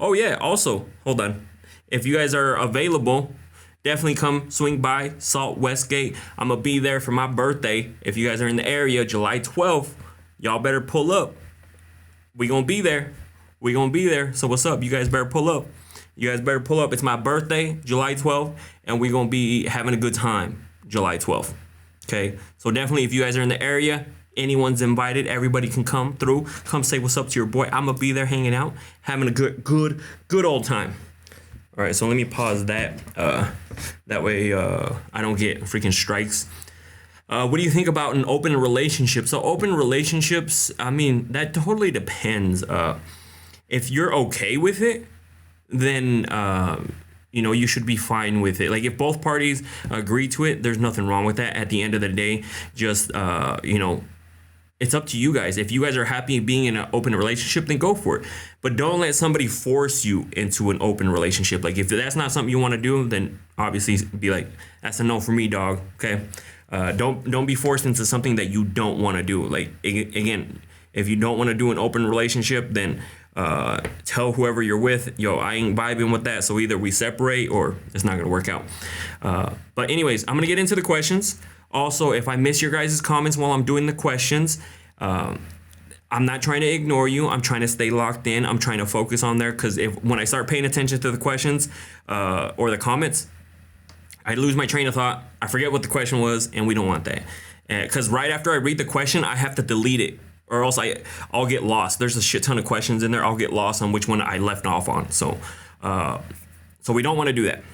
Oh yeah, also, hold on. If you guys are available, definitely come swing by Salt Westgate. I'm gonna be there for my birthday. If you guys are in the area, July 12th, y'all better pull up. We gonna be there. We gonna be there. So what's up? You guys better pull up. You guys better pull up. It's my birthday, July 12th, and we gonna be having a good time, July 12th. Okay, so definitely if you guys are in the area, anyone's invited. Everybody can come through. Come say what's up to your boy. I'm gonna be there hanging out, having a good old time. All right, so let me pause that. That way I don't get freaking strikes. What do you think about an open relationship? So open relationships, I mean, that totally depends. If you're okay with it, then you should be fine with it. Like if both parties agree to it, there's nothing wrong with that. At the end of the day, just it's up to you guys. If you guys are happy being in an open relationship, then go for it. But don't let somebody force you into an open relationship. Like if that's not something you want to do, then obviously be like, that's a no for me, dog. Okay. Don't be forced into something that you don't want to do. Like again, if you don't want to do an open relationship, then tell whoever you're with, yo, I ain't vibing with that. So either we separate or it's not gonna work out. But anyways, I'm gonna get into the questions. Also, if I miss your guys' comments while I'm doing the questions, I'm not trying to ignore you. I'm trying to stay locked in. I'm trying to focus on there because when I start paying attention to the questions or the comments, I lose my train of thought. I forget what the question was, and we don't want that. Because right after I read the question, I have to delete it, or else I'll get lost. There's a shit ton of questions in there. I'll get lost on which one I left off on. So we don't want to do that.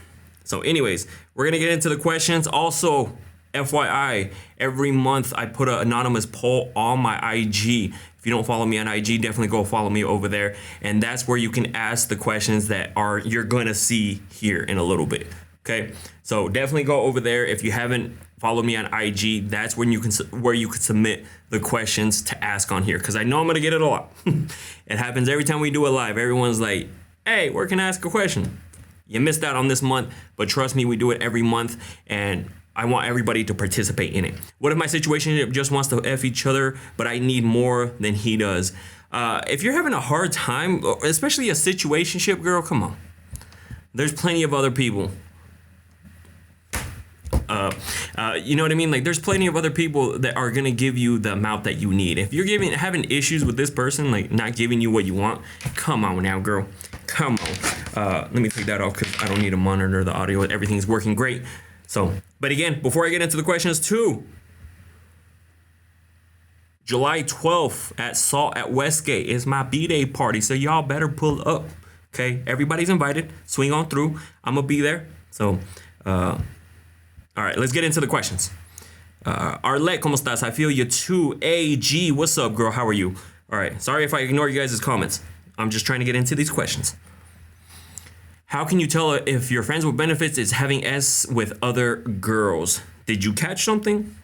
So anyways, we're going to get into the questions. Also, FYI, every month I put an anonymous poll on my IG. If you don't follow me on IG, definitely go follow me over there. And that's where you can ask the questions that you're going to see here in a little bit. Okay, so definitely go over there. If you haven't followed me on IG, that's when you can submit the questions to ask on here, because I know I'm gonna get it a lot. It happens every time we do a live. Everyone's like, "Hey, where can I ask a question?" You missed out on this month, but trust me, we do it every month, and I want everybody to participate in it. What if my situationship just wants to F each other, but I need more than he does? If you're having a hard time, especially a situationship, girl, come on. There's plenty of other people. You know what I mean? Like there's plenty of other people that are gonna give you the amount that you need. If you're having issues with this person, like not giving you what you want, come on now, girl. Come on. Let me take that off because I don't need to monitor the audio. Everything's working great. So, but again, before I get into the questions too, July 12th at Salt at Westgate is my B-Day party. So y'all better pull up. Okay, everybody's invited. Swing on through. I'm gonna be there. So, all right, let's get into the questions. Arlette, ¿cómo estás? I feel you too. AG, what's up, girl? How are you? All right, sorry if I ignore you guys' comments. I'm just trying to get into these questions. How can you tell if your friends with benefits is having S with other girls? Did you catch something?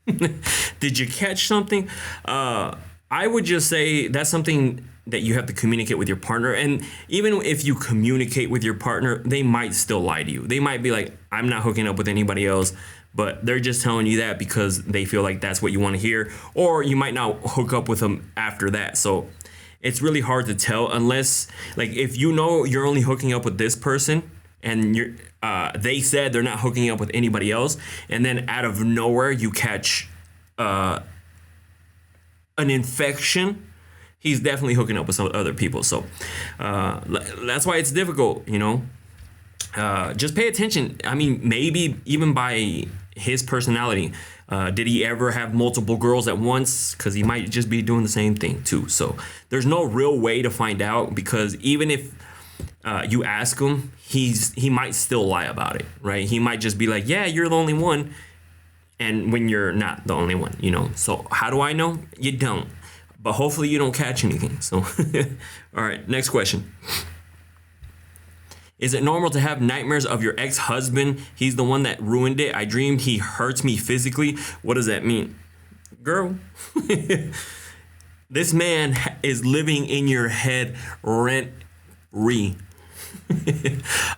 Did you catch something? I would just say that's something that you have to communicate with your partner. And even if you communicate with your partner, they might still lie to you. They might be like, I'm not hooking up with anybody else, but they're just telling you that because they feel like that's what you want to hear. Or you might not hook up with them after that. So it's really hard to tell unless, like, if you know you're only hooking up with this person and they said they're not hooking up with anybody else, and then out of nowhere you catch an infection, he's definitely hooking up with some other people. So that's why it's difficult, you know. Just pay attention. I mean, maybe even by his personality, did he ever have multiple girls at once? Because he might just be doing the same thing too. So there's no real way to find out, because even if you ask him, he might still lie about it, right? He might just be like, yeah, you're the only one, and when you're not the only one, you know. So how do I know? You don't. But hopefully you don't catch anything. So, all right, next question. Is it normal to have nightmares of your ex-husband? He's the one that ruined it. I dreamed he hurts me physically. What does that mean? Girl, this man is living in your head rent-free.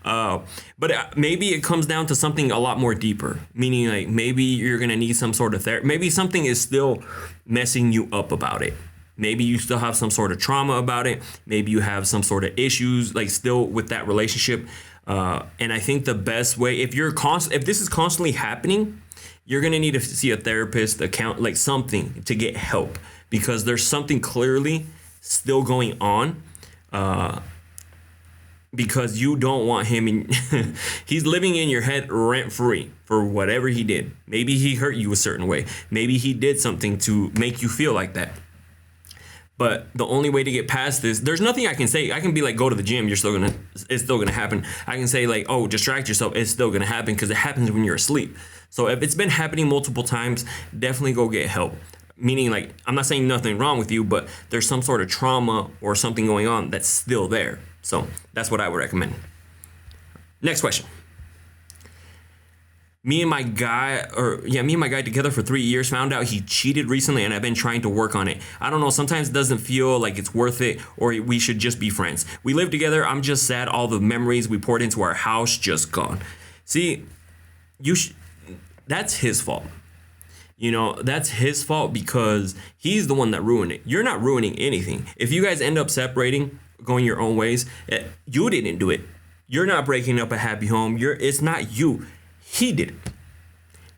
But maybe it comes down to something a lot more deeper, meaning like maybe you're going to need some sort of therapy. Maybe something is still messing you up about it. Maybe you still have some sort of trauma about it. Maybe you have some sort of issues like still with that relationship. And I think the best way, if this is constantly happening, you're gonna need to see a therapist, like something to get help, because there's something clearly still going on. Because you don't want him in he's living in your head rent free for whatever he did. Maybe he hurt you a certain way. Maybe he did something to make you feel like that. But the only way to get past this, there's nothing I can say. I can be like, go to the gym, it's still gonna happen. I can say like, oh, distract yourself, it's still gonna happen, because it happens when you're asleep. So if it's been happening multiple times, definitely go get help. Meaning, like, I'm not saying nothing wrong with you, but there's some sort of trauma or something going on that's still there. So that's what I would recommend. Next question. Me and my guy together for 3 years, found out he cheated recently, and I've been trying to work on it. I don't know, sometimes it doesn't feel like it's worth it, or we should just be friends. We live together, I'm just sad all the memories we poured into our house just gone. See, that's his fault. You know, that's his fault, because he's the one that ruined it. You're not ruining anything. If you guys end up separating, going your own ways, you didn't do it. You're not breaking up a happy home. It's not you. He did it.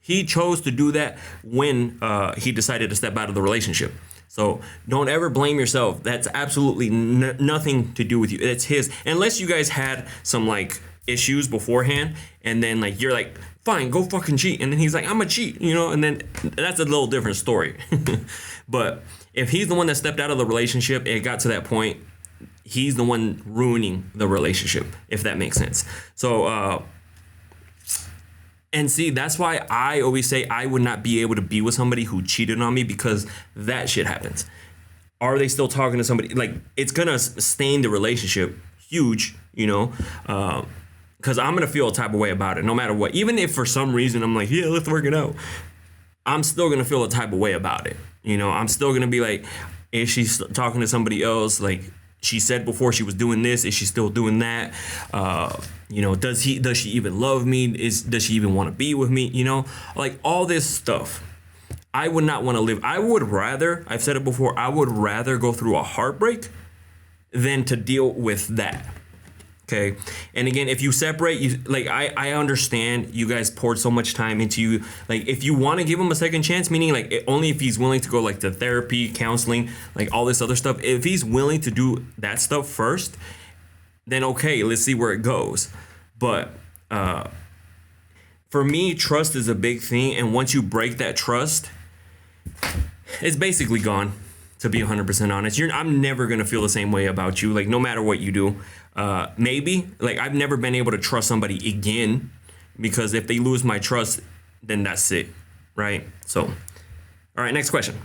He chose to do that when he decided to step out of the relationship. So don't ever blame yourself. That's absolutely nothing to do with you. It's his. Unless you guys had some like issues beforehand, and then like you're like, fine, go fucking cheat, and then he's like, I'm a cheat, you know, and then that's a little different story. But if he's the one that stepped out of the relationship, it got to that point, he's the one ruining the relationship, if that makes sense. So and see, that's why I always say I would not be able to be with somebody who cheated on me, because that shit happens. Are they still talking to somebody? Like, it's gonna stain the relationship huge, you know, because I'm gonna feel a type of way about it no matter what. Even if for some reason I'm like, yeah, let's work it out, I'm still gonna feel a type of way about it. You know, I'm still gonna be like, is she talking to somebody else? Like, she said before she was doing this, is she still doing that? You know, does she even love me? Does she even want to be with me? You know, like all this stuff. I would not want to live. I would rather, I've said it before, I would rather go through a heartbreak than to deal with that. Okay. And again, if you separate, I understand you guys poured so much time into you. Like, if you want to give him a second chance, meaning like only if he's willing to go like to therapy, counseling, like all this other stuff. If he's willing to do that stuff first, then okay, let's see where it goes. But for me, trust is a big thing. And once you break that trust, it's basically gone. To be 100% honest, I'm never gonna feel the same way about you. Like, no matter what you do, maybe like I've never been able to trust somebody again, because if they lose my trust, then that's it, right? So, all right, next question.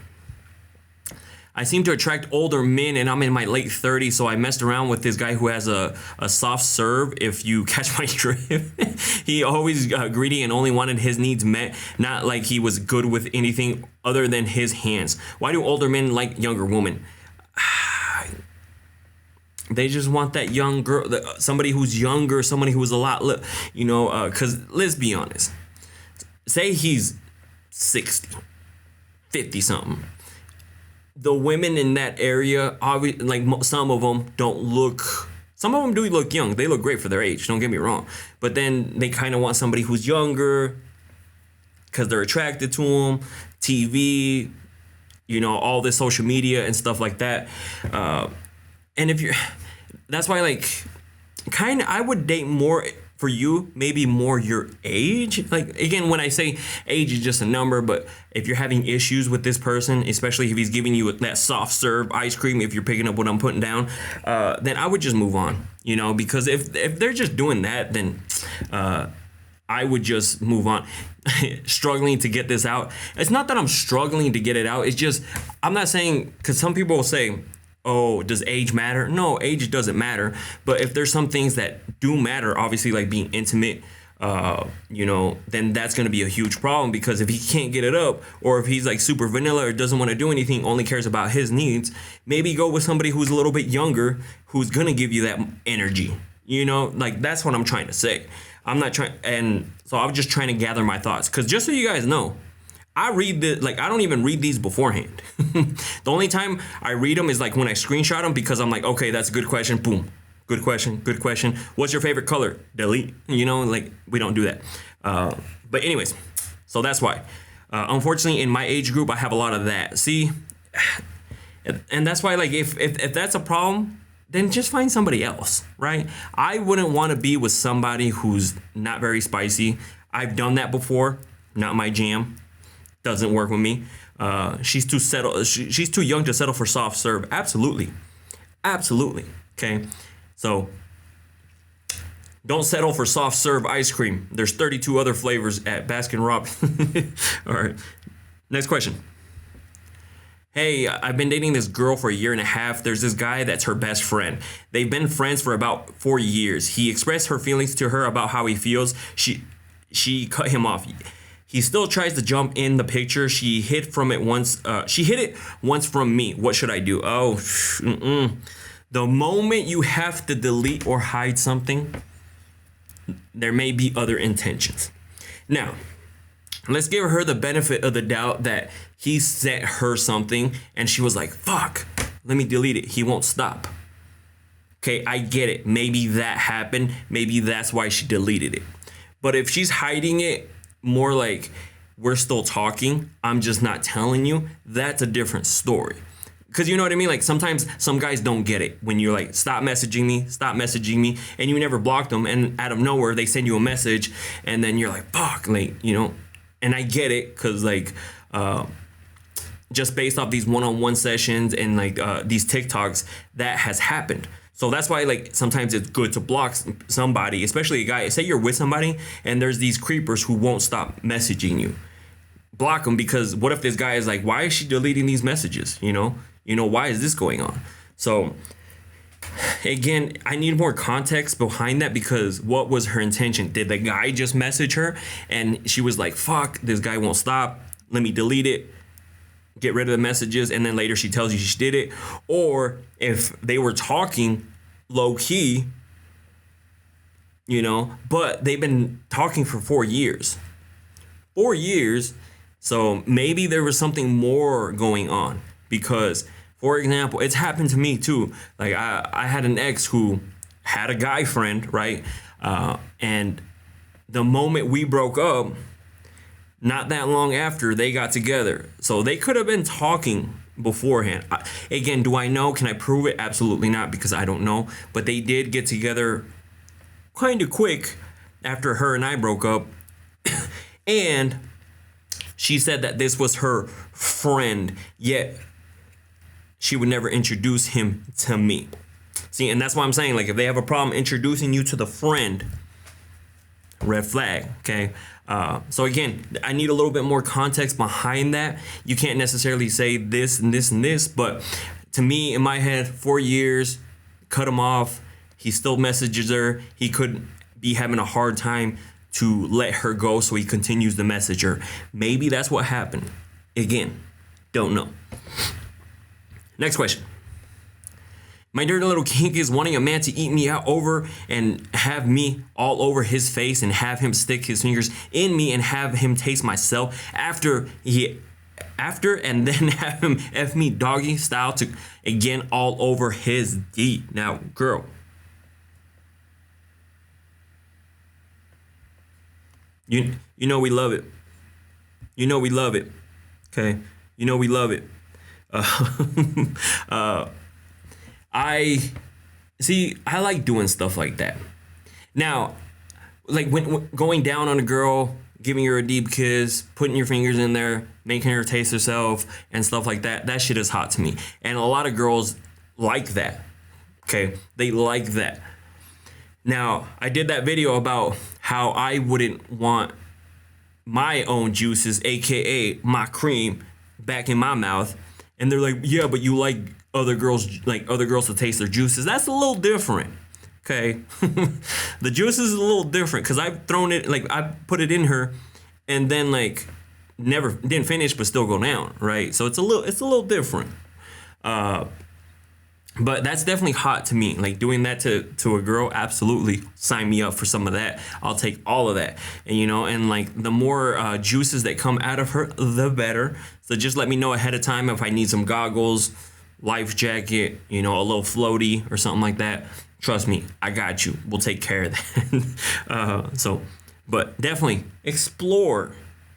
I seem to attract older men, and I'm in my late 30s, so I messed around with this guy who has a soft serve, if you catch my drift. He always greedy and only wanted his needs met, not like he was good with anything other than his hands. Why do older men like younger women? They just want that young girl, somebody who's younger, somebody who's a lot, you know, because let's be honest. Say he's 60, 50 something. The women in that area, like some of them don't look, some of them do look young. They look great for their age, don't get me wrong. But then they kind of want somebody who's younger because they're attracted to them. TV, you know, all this social media and stuff like that. And that's why, like, I would date more for you, maybe more your age. Like, again, when I say age is just a number, but if you're having issues with this person, especially if he's giving you that soft serve ice cream, if you're picking up what I'm putting down, then I would just move on, you know, because if they're just doing that, then I would just move on. Struggling to get this out. It's not that I'm struggling to get it out. It's just, I'm not saying, because some people will say, oh, does age matter? No, age doesn't matter. But if there's some things that do matter, obviously like being intimate, you know, then that's going to be a huge problem, because if he can't get it up, or if he's like super vanilla or doesn't want to do anything, only cares about his needs, maybe go with somebody who's a little bit younger, who's going to give you that energy. You know, like that's what I'm trying to say. I'm not trying. And so I'm just trying to gather my thoughts, because just so you guys know, I read the like I don't even read these beforehand. The only time I read them is like when I screenshot them because I'm like, okay, that's a good question. Boom. Good question. Good question. What's your favorite color? Delete. Like we don't do that. But anyways, so that's why. Unfortunately, in my age group, I have a lot of that. See, and that's why, like, if that's a problem, then just find somebody else, right? I wouldn't want to be with somebody who's not very spicy. I've done that before. Not my jam. Doesn't work with me. She's too settled. She's too young to settle for soft serve. Absolutely. Okay. So don't settle for soft serve ice cream. There's 32 other flavors at Baskin Robbins. All right. Next question. Hey, I've been dating this girl for a year and a half. There's this guy that's her best friend. They've been friends for about 4 years. He expressed her feelings to her about how he feels. She cut him off. He still tries to jump in the picture. She hid it once from me. What should I do? The moment you have to delete or hide something, there may be other intentions. Now, let's give her the benefit of the doubt that he sent her something and she was like, fuck, let me delete it. He won't stop. Okay, I get it. Maybe that happened. Maybe that's why she deleted it. But if she's hiding it more like we're still talking, I'm just not telling you, that's a different story. Because you know what I mean? Like sometimes some guys don't get it when you're like, stop messaging me, and you never block them, and out of nowhere they send you a message, and then you're like, fuck, like, and I get it, because like, just based off these one-on-one sessions and like these TikToks, that has happened. So that's why like sometimes it's good to block somebody, especially a guy. Say you're with somebody and there's these creepers who won't stop messaging you. Block them, because what if this guy is like, why is she deleting these messages? Why is this going on? So again, I need more context behind that, because what was her intention? Did the guy just message her and she was like, fuck, this guy won't stop, let me delete it, get rid of the messages, and then later she tells you she did it? Or if they were talking low key, but they've been talking for 4 years. 4 years, so maybe there was something more going on. Because, for example, it's happened to me too. Like I had an ex who had a guy friend, right? And the moment we broke up, not that long after, they got together. So they could have been talking beforehand. Again, do I know? Can I prove it? Absolutely not, because I don't know. But they did get together kind of quick after her and I broke up. And she said that this was her friend, yet she would never introduce him to me. See, and that's why I'm saying, like, if they have a problem introducing you to the friend, red flag, okay? So again, I need a little bit more context behind that. You can't necessarily say this and this and this, but to me, in my head, 4 years, cut him off. He still messages her. He could be having a hard time to let her go, so he continues to message her. Maybe that's what happened. Again, don't know. Next question. My dirty little kink is wanting a man to eat me out over and have me all over his face and have him stick his fingers in me and have him taste myself after and then have him F me doggy style to again all over his D. Now, girl, you know we love it. You know we love it. Okay? You know we love it. I like doing stuff like that. Now, like when going down on a girl, giving her a deep kiss, putting your fingers in there, making her taste herself and stuff like that, that shit is hot to me. And a lot of girls like that. Okay? They like that. Now, I did that video about how I wouldn't want my own juices, aka my cream, back in my mouth. And they're like, yeah, but you like other girls to taste their juices. That's a little different. Okay. The juice is a little different, because I've thrown it, like I put it in her and then like never didn't finish but still go down, right? So it's a little different. But that's definitely hot to me. Like doing that to a girl, absolutely sign me up for some of that. I'll take all of that. And and like the more juices that come out of her, the better. So just let me know ahead of time if I need some goggles, life jacket, a little floaty or something like that. Trust me, I got you. We'll take care of that. But definitely explore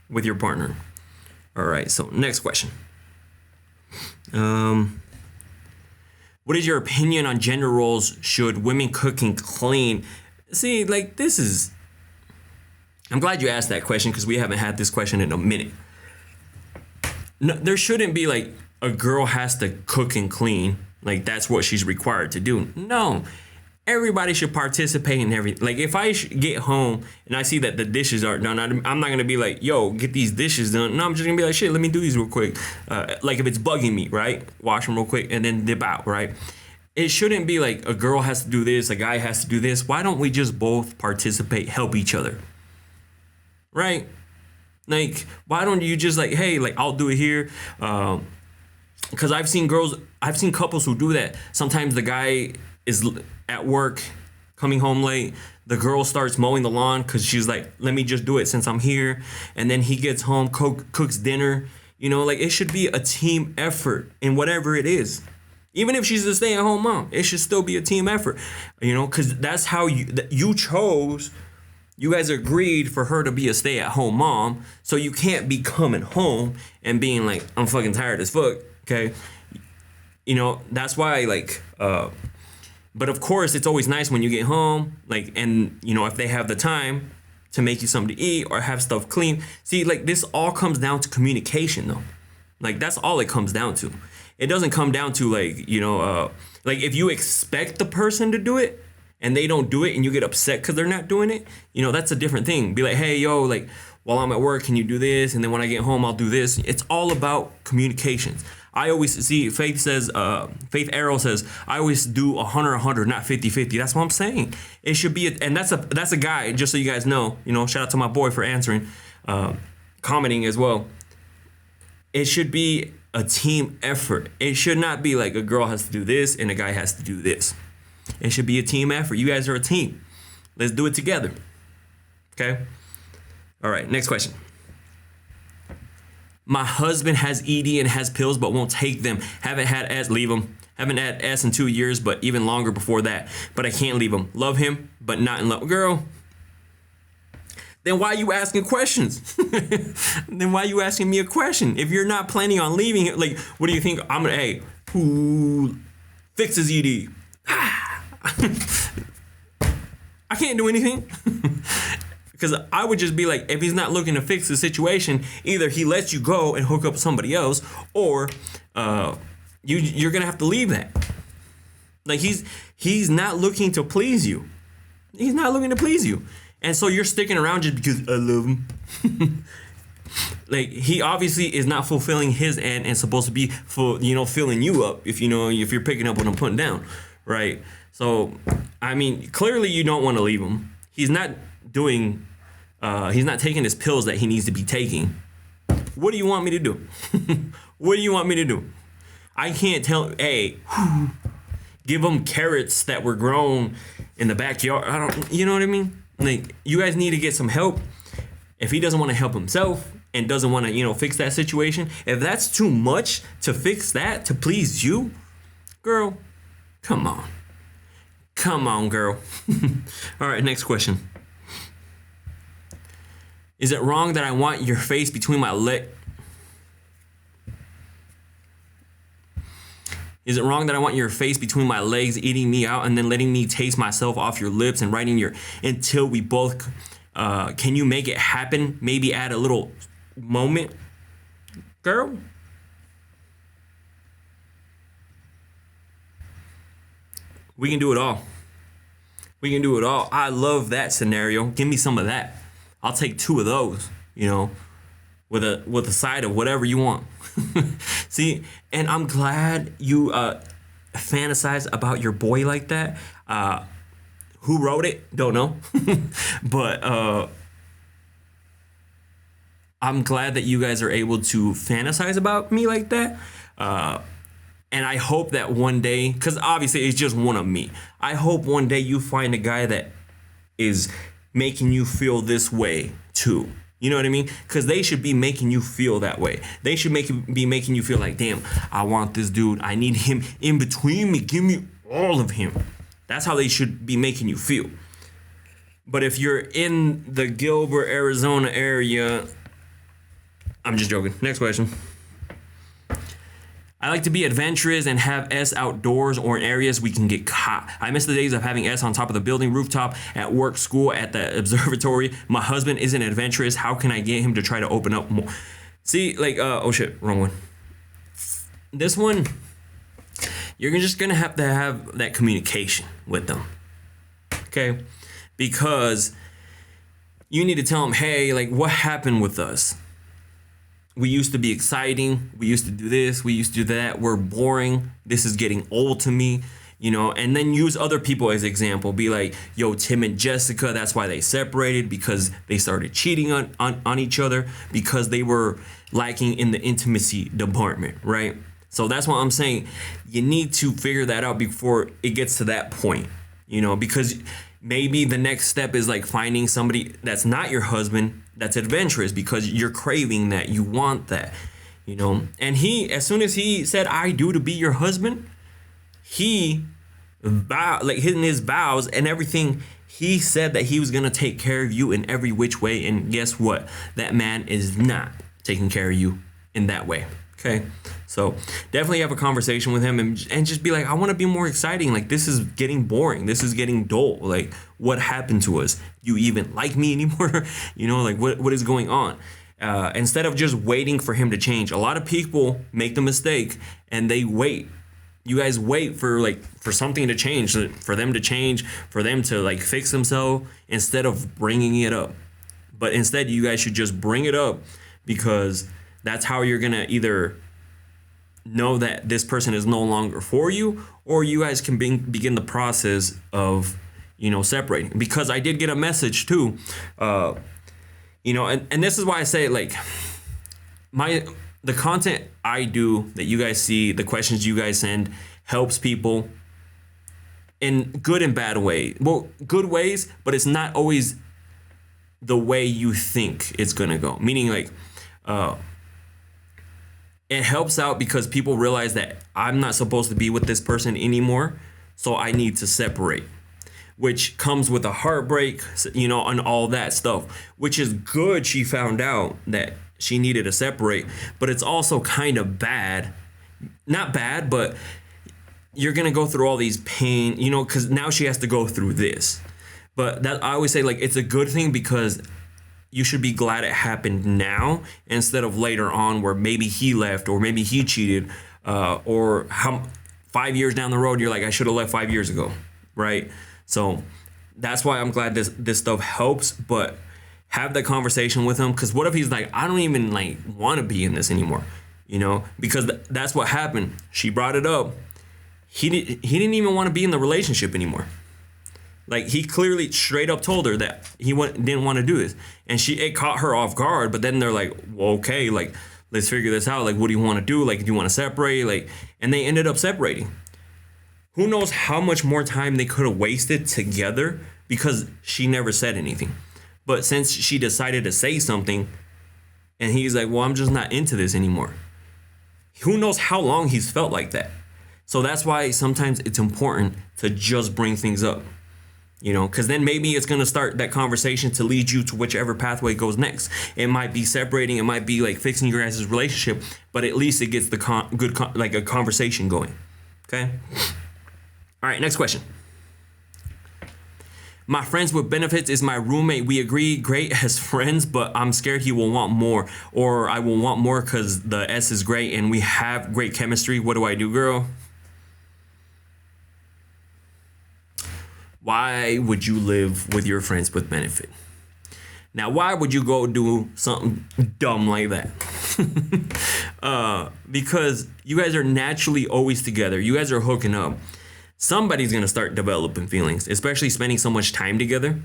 with your partner. All right. So next question. What is your opinion on gender roles? Should women cook and clean? See, like I'm glad you asked that question because we haven't had this question in a minute. No, there shouldn't be like a girl has to cook and clean. Like that's what she's required to do. No, everybody should participate in everything. Like if I get home and I see that the dishes aren't done, I'm not going to be like, yo, get these dishes done. No, I'm just going to be like, shit, let me do these real quick. Like if it's bugging me, right? Wash them real quick and then dip out, right? It shouldn't be like a girl has to do this, a guy has to do this. Why don't we just both participate, help each other? Right? Like, why don't you just like, hey, like I'll do it here. Because I've seen couples who do that. Sometimes the guy is at work, coming home late. The girl starts mowing the lawn because she's like, let me just do it since I'm here. And then he gets home, cooks dinner. Like it should be a team effort in whatever it is. Even if she's a stay-at-home mom, it should still be a team effort. Because that's how you chose. You guys agreed for her to be a stay-at-home mom. So you can't be coming home and being like, I'm fucking tired as fuck. Okay. That's why but of course, it's always nice when you get home, and if they have the time to make you something to eat or have stuff clean. See, like this all comes down to communication, though. Like that's all it comes down to. It doesn't come down to like if you expect the person to do it and they don't do it and you get upset because they're not doing it, that's a different thing. Be like, hey, yo, like while I'm at work, can you do this? And then when I get home, I'll do this. It's all about communications. I always see Faith Arrow says, I always do 100, not 50-50. That's what I'm saying. It should be, and that's a guy, just so you guys know, shout out to my boy for answering, commenting as well. It should be a team effort. It should not be like a girl has to do this and a guy has to do this. It should be a team effort. You guys are a team. Let's do it together. Okay? All right, next question. My husband has ED and has pills but won't take them. Haven't had S, leave him. Haven't had S in 2 years, but even longer before that. But I can't leave him. Love him, but not in love. Girl, then why are you asking questions? Then why are you asking me a question? If you're not planning on leaving him, like, what do you think? Hey, who fixes ED? I can't do anything. Because I would just be like, if he's not looking to fix the situation, either he lets you go and hook up with somebody else, or you're gonna have to leave that. Like he's not looking to please you. He's not looking to please you, and so you're sticking around just because I love him. Like he obviously is not fulfilling his end and supposed to be filling you up if you're picking up what I'm putting down, right? So I mean, clearly you don't want to leave him. He's not doing. He's not taking his pills that he needs to be taking. What do you want me to do? What do you want me to do? I can't tell. Hey, give him carrots that were grown in the backyard. You know what I mean? Like, you guys need to get some help. If he doesn't want to help himself and doesn't want to, fix that situation, if that's too much to fix that to please you, girl, come on. Come on, girl. All right, next question. Is it wrong that I want your face between my legs? Is it wrong that I want your face between my legs, eating me out, and then letting me taste myself off your lips and writing until we both, can you make it happen? Maybe add a little moment? Girl? We can do it all. We can do it all. I love that scenario. Give me some of that. I'll take 2 of those, with a side of whatever you want. See, and I'm glad you fantasize about your boy like that. Who wrote it? Don't know. But I'm glad that you guys are able to fantasize about me like that. And I hope that one day, because obviously it's just one of me, I hope one day you find a guy that is making you feel this way too. You know what I mean? Because they should be making you feel that way. They should be making you feel like, damn, I want this dude. I need him in between me. Give me all of him. That's how they should be making you feel. But if you're in the Gilbert, Arizona area, I'm just joking. Next question. I like to be adventurous and have S outdoors or in areas we can get caught. I miss the days of having S on top of the building, rooftop, at work, school, at the observatory. My husband isn't adventurous. How can I get him to try to open up more? See, like, oh shit, wrong one. This one, you're just gonna have to have that communication with them, okay? Because you need to tell them, hey, like, what happened with us? We used to be exciting. We used to do this. We used to do that. We're boring. This is getting old to me, you know, and then use other people as example. Be like, yo, Tim and Jessica, that's why they separated, because they started cheating on each other, because they were lacking in the intimacy department, right? So that's why I'm saying you need to figure that out before it gets to that point, you know, because maybe the next step is like finding somebody that's not your husband, that's adventurous, because you're craving that, you want that, you know. And he, as soon as he said, I do to be your husband, he like in his vows and everything, he said that he was gonna take care of you in every which way. And guess what? That man is not taking care of you in that way. Okay, so definitely have a conversation with him and just be like, I want to be more exciting. Like, this is getting boring. This is getting dull. Like, what happened to us? You even like me anymore? You know, like what is going on? Instead of just waiting for him to change. A lot of people make the mistake and they wait. You guys wait for something to change, for them to change, for them to like fix themselves, instead of bringing it up. But instead, you guys should just bring it up, because that's how you're going to either know that this person is no longer for you, or you guys can begin the process of, you know, separating. Because I did get a message too, you know, and this is why I say, like, the content I do that you guys see, the questions you guys send, helps people in good and bad ways. Well, good ways, but it's not always the way you think it's going to go. Meaning, like, it helps out because people realize that I'm not supposed to be with this person anymore, so I need to separate, which comes with a heartbreak, you know, and all that stuff, which is good. She found out that she needed to separate, but it's also kind of bad. Not bad, but you're going to go through all these pain, you know, because now she has to go through this. But that, I always say, like, it's a good thing, because you should be glad it happened now instead of later on, where maybe he left or maybe he cheated, or 5 years down the road, you're like, I should have left 5 years ago, right? So that's why I'm glad this stuff helps. But have that conversation with him, because what if he's like, I don't even like want to be in this anymore, you know? Because that's what happened. She brought it up. He didn't even want to be in the relationship anymore. Like, he clearly straight up told her that he didn't want to do this. And it caught her off guard. But then they're like, well, okay, like, let's figure this out. Like, what do you want to do? Like, do you want to separate? Like, and they ended up separating. Who knows how much more time they could have wasted together, because she never said anything. But since she decided to say something, and he's like, well, I'm just not into this anymore. Who knows how long he's felt like that. So that's why sometimes it's important to just bring things up. You know, because then maybe it's going to start that conversation to lead you to whichever pathway goes next. It might be separating. It might be like fixing your guys' relationship. But at least it gets the like a conversation going. Okay. All right. Next question. My friends with benefits is my roommate. We agree great as friends, but I'm scared he will want more. Or I will want more because the S is great and we have great chemistry. What do I do, girl? Why would you live with your friends with benefit? Now, why would you go do something dumb like that? Because you guys are naturally always together. You guys are hooking up. Somebody's going to start developing feelings, especially spending so much time together.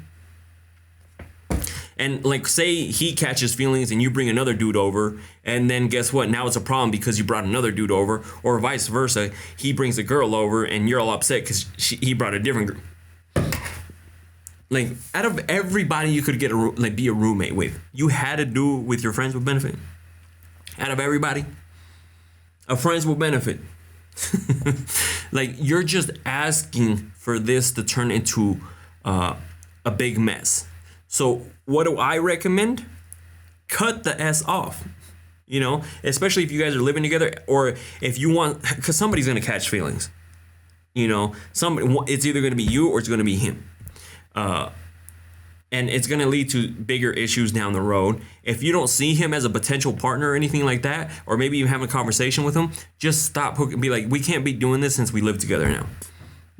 And like, say he catches feelings and you bring another dude over, and then guess what? Now it's a problem because you brought another dude over, or vice versa. He brings a girl over and you're all upset because he brought a different girl. Like, out of everybody you could get be a roommate with, you had to do with your friends with benefit. Out of everybody, a friends with benefit. Like, you're just asking for this to turn into a big mess. So what do I recommend? Cut the S off. You know, especially if you guys are living together, or if you want, because somebody's gonna catch feelings. You know, it's either gonna be you or it's gonna be him. And it's going to lead to bigger issues down the road. If you don't see him as a potential partner or anything like that, or maybe you have a conversation with him, just stop hooking. Be like, we can't be doing this since we live together now.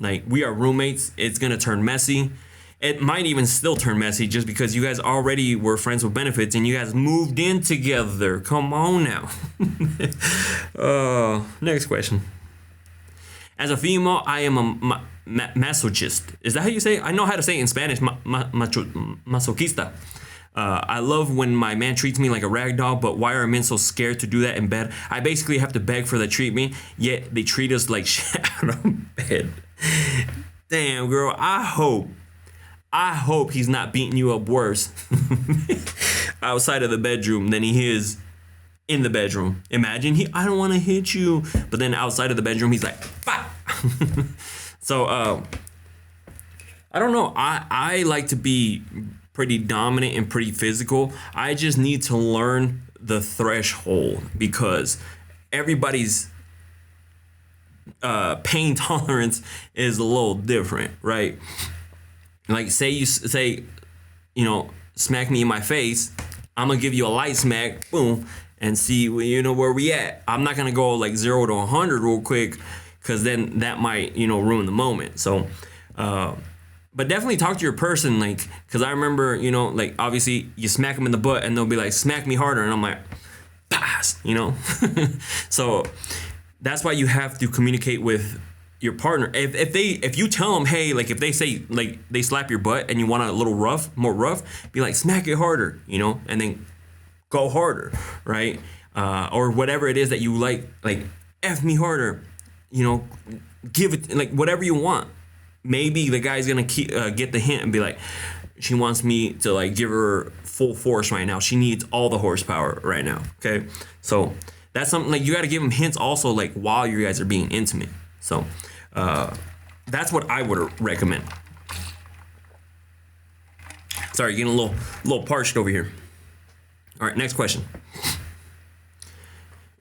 Like, we are roommates. It's going to turn messy. It might even still turn messy just because you guys already were friends with benefits and you guys moved in together. Come on now. Next question. As a female, I am a masochist. Is that how you say it? I know how to say it in Spanish. Masochista. I love when my man treats me like a rag doll, but why are men so scared to do that in bed? I basically have to beg for the treat me, yet they treat us like shit out of bed. Damn, girl. I hope he's not beating you up worse outside of the bedroom than he is in the bedroom. Imagine I don't want to hit you, but then outside of the bedroom he's like, bah! So I don't know. I like to be pretty dominant and pretty physical. I just need to learn the threshold because everybody's pain tolerance is a little different, right? Like, say you smack me in my face, I'm gonna give you a light smack, boom, and see where we at. I'm not gonna go like 0 to 100 real quick, because then that might ruin the moment. So but definitely talk to your person, like, because I remember like, obviously you smack them in the butt and they'll be like, smack me harder, and I'm like, pass. So that's why you have to communicate with your partner. If you tell them, hey, like, if they say, like, they slap your butt and you want a little more rough, be like, smack it harder, and then go harder, right? Or whatever it is that you like F me harder, give it, like, whatever you want. Maybe the guy's gonna get the hint and be like, she wants me to, like, give her full force right now. She needs all the horsepower right now. Okay, so that's something, like, you got to give them hints also, like, while you guys are being intimate. So that's what I would recommend. Sorry, getting a little parched over here. All right, next question.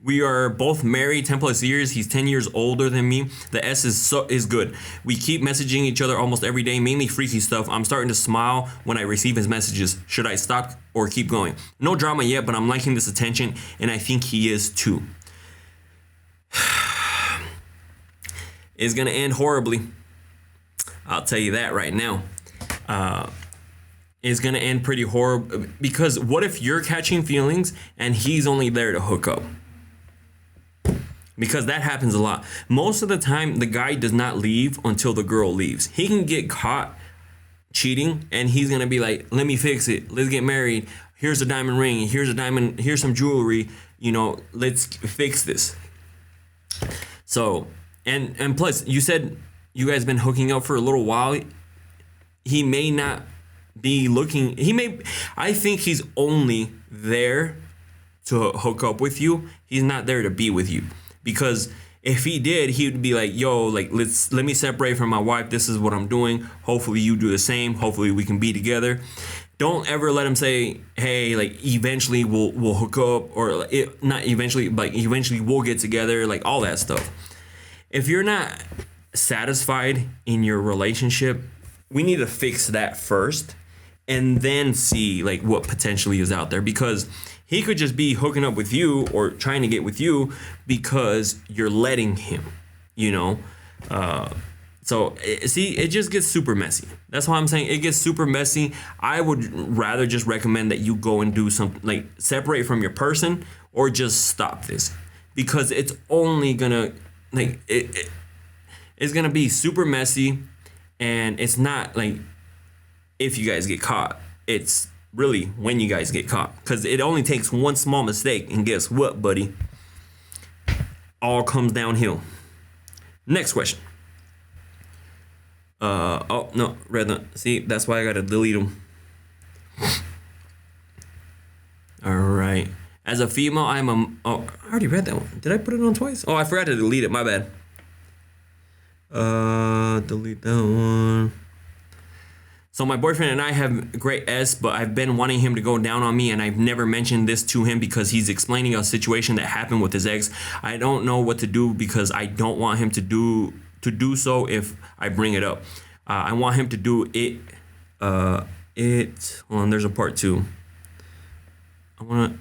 We are both married 10 plus years. He's 10 years older than me. The S is good. We keep messaging each other almost every day, mainly freaky stuff. I'm starting to smile when I receive his messages. Should I stop or keep going? No drama yet, but I'm liking this attention, and I think he is too. It's gonna end horribly. I'll tell you that right now. It's gonna end pretty horrible, because what if you're catching feelings and he's only there to hook up? Because that happens a lot. Most of the time, the guy does not leave until the girl leaves. He can get caught cheating, and he's gonna be like, let me fix it. Let's get married. Here's a diamond ring. Here's a diamond. Here's some jewelry. Let's fix this. So, and plus, you said you guys been hooking up for a little while. He may not be looking. I think he's only there to hook up with you. He's not there to be with you. Because if he did, he would be like, yo, like, let me separate from my wife. This is what I'm doing. Hopefully you do the same. Hopefully we can be together. Don't ever let him say, hey, like, eventually we'll hook up, or not eventually, but eventually we'll get together, like, all that stuff. If you're not satisfied in your relationship, we need to fix that first and then see, like, what potentially is out there, because he could just be hooking up with you or trying to get with you because you're letting him, So, see, it just gets super messy. That's why I'm saying it gets super messy. I would rather just recommend that you go and do something, like, separate from your person, or just stop this, because it's only gonna, like, it's gonna be super messy, and it's not like if you guys get caught. It's really when you guys get caught, because it only takes one small mistake, and guess what, buddy? All comes downhill. Next question. Oh no, red one. See, that's why I gotta delete them. All right. As a female, I'm a. Oh, I already read that one. Did I put it on twice? Oh, I forgot to delete it. My bad. Delete that one. So my boyfriend and I have great S, but I've been wanting him to go down on me, and I've never mentioned this to him because he's explaining a situation that happened with his ex. I don't know what to do because I don't want him to do so if I bring it up. I want him to do it. Hold on, there's a part 2.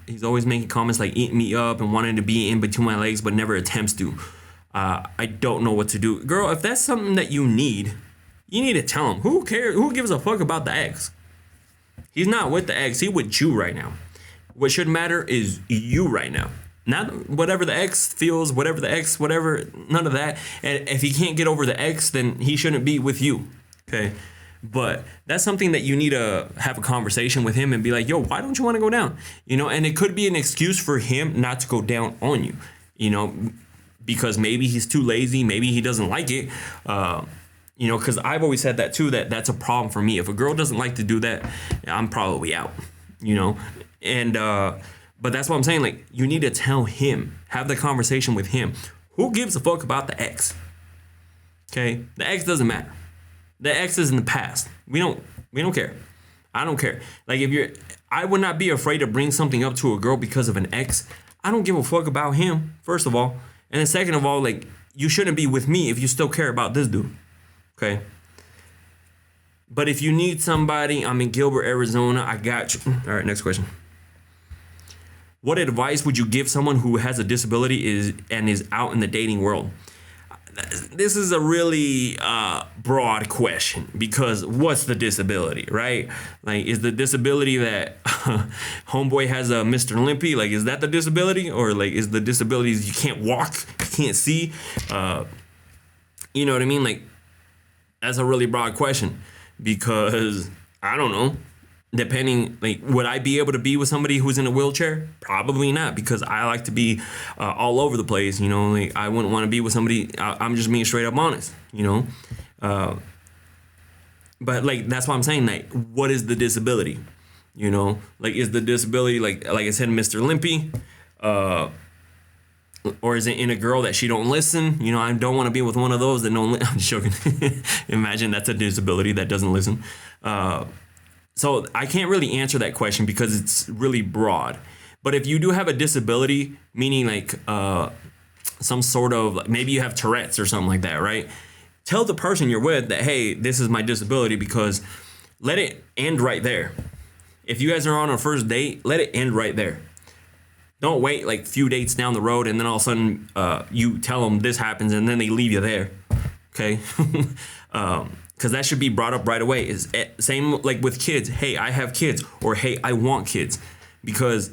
He's always making comments like eating me up and wanting to be in between my legs, but never attempts to. I don't know what to do. Girl, if that's something that you need to tell him. Who cares? Who gives a fuck about the ex? He's not with the ex. He with you right now. What should matter is you right now. Not whatever the ex feels, whatever the ex, whatever, none of that. And if he can't get over the ex, then he shouldn't be with you. Okay? But that's something that you need to have a conversation with him and be like, yo, why don't you want to go down? You know, and it could be an excuse for him not to go down on you, you know, because maybe he's too lazy. Maybe he doesn't like it. You know, because I've always said that too, that's a problem for me. If a girl doesn't like to do that, I'm probably out, you know, and, but that's what I'm saying. Like, you need to tell him, have the conversation with him. Who gives a fuck about the ex? Okay. The ex doesn't matter. The ex is in the past. We don't care. I don't care. Like, I would not be afraid to bring something up to a girl because of an ex. I don't give a fuck about him, first of all. And then second of all, like, you shouldn't be with me if you still care about this dude. Okay. But if you need somebody, I'm in Gilbert, Arizona. I got you. All right, next question. What advice would you give someone who has a disability is out in the dating world? This is a really broad question, because what's the disability, right? Like, is the disability that homeboy has a Mr. Limpy? Like, is that the disability? Or like, is the disability you can't walk, you can't see? You know what I mean? Like, that's a really broad question, because I don't know. Depending, like, would I be able to be with somebody who's in a wheelchair? Probably not, because I like to be all over the place, you know. Like, I wouldn't want to be with somebody. I'm just being straight up honest, you know. But like, that's what I'm saying. Like, what is the disability? You know, like, is the disability like I said, Mr. Limpy, or is it in a girl that she don't listen? You know, I don't want to be with one of those that don't. I'm joking. Imagine that's a disability that doesn't listen. So I can't really answer that question because it's really broad. But if you do have a disability, meaning like some sort of, maybe you have Tourette's or something like that, right? Tell the person you're with that, hey, this is my disability, because let it end right there. If you guys are on a first date, let it end right there. Don't wait like a few dates down the road and then all of a sudden you tell them this happens and then they leave you there. Okay? Because that should be brought up right away. Is same like with kids. Hey, I have kids, or hey, I want kids. Because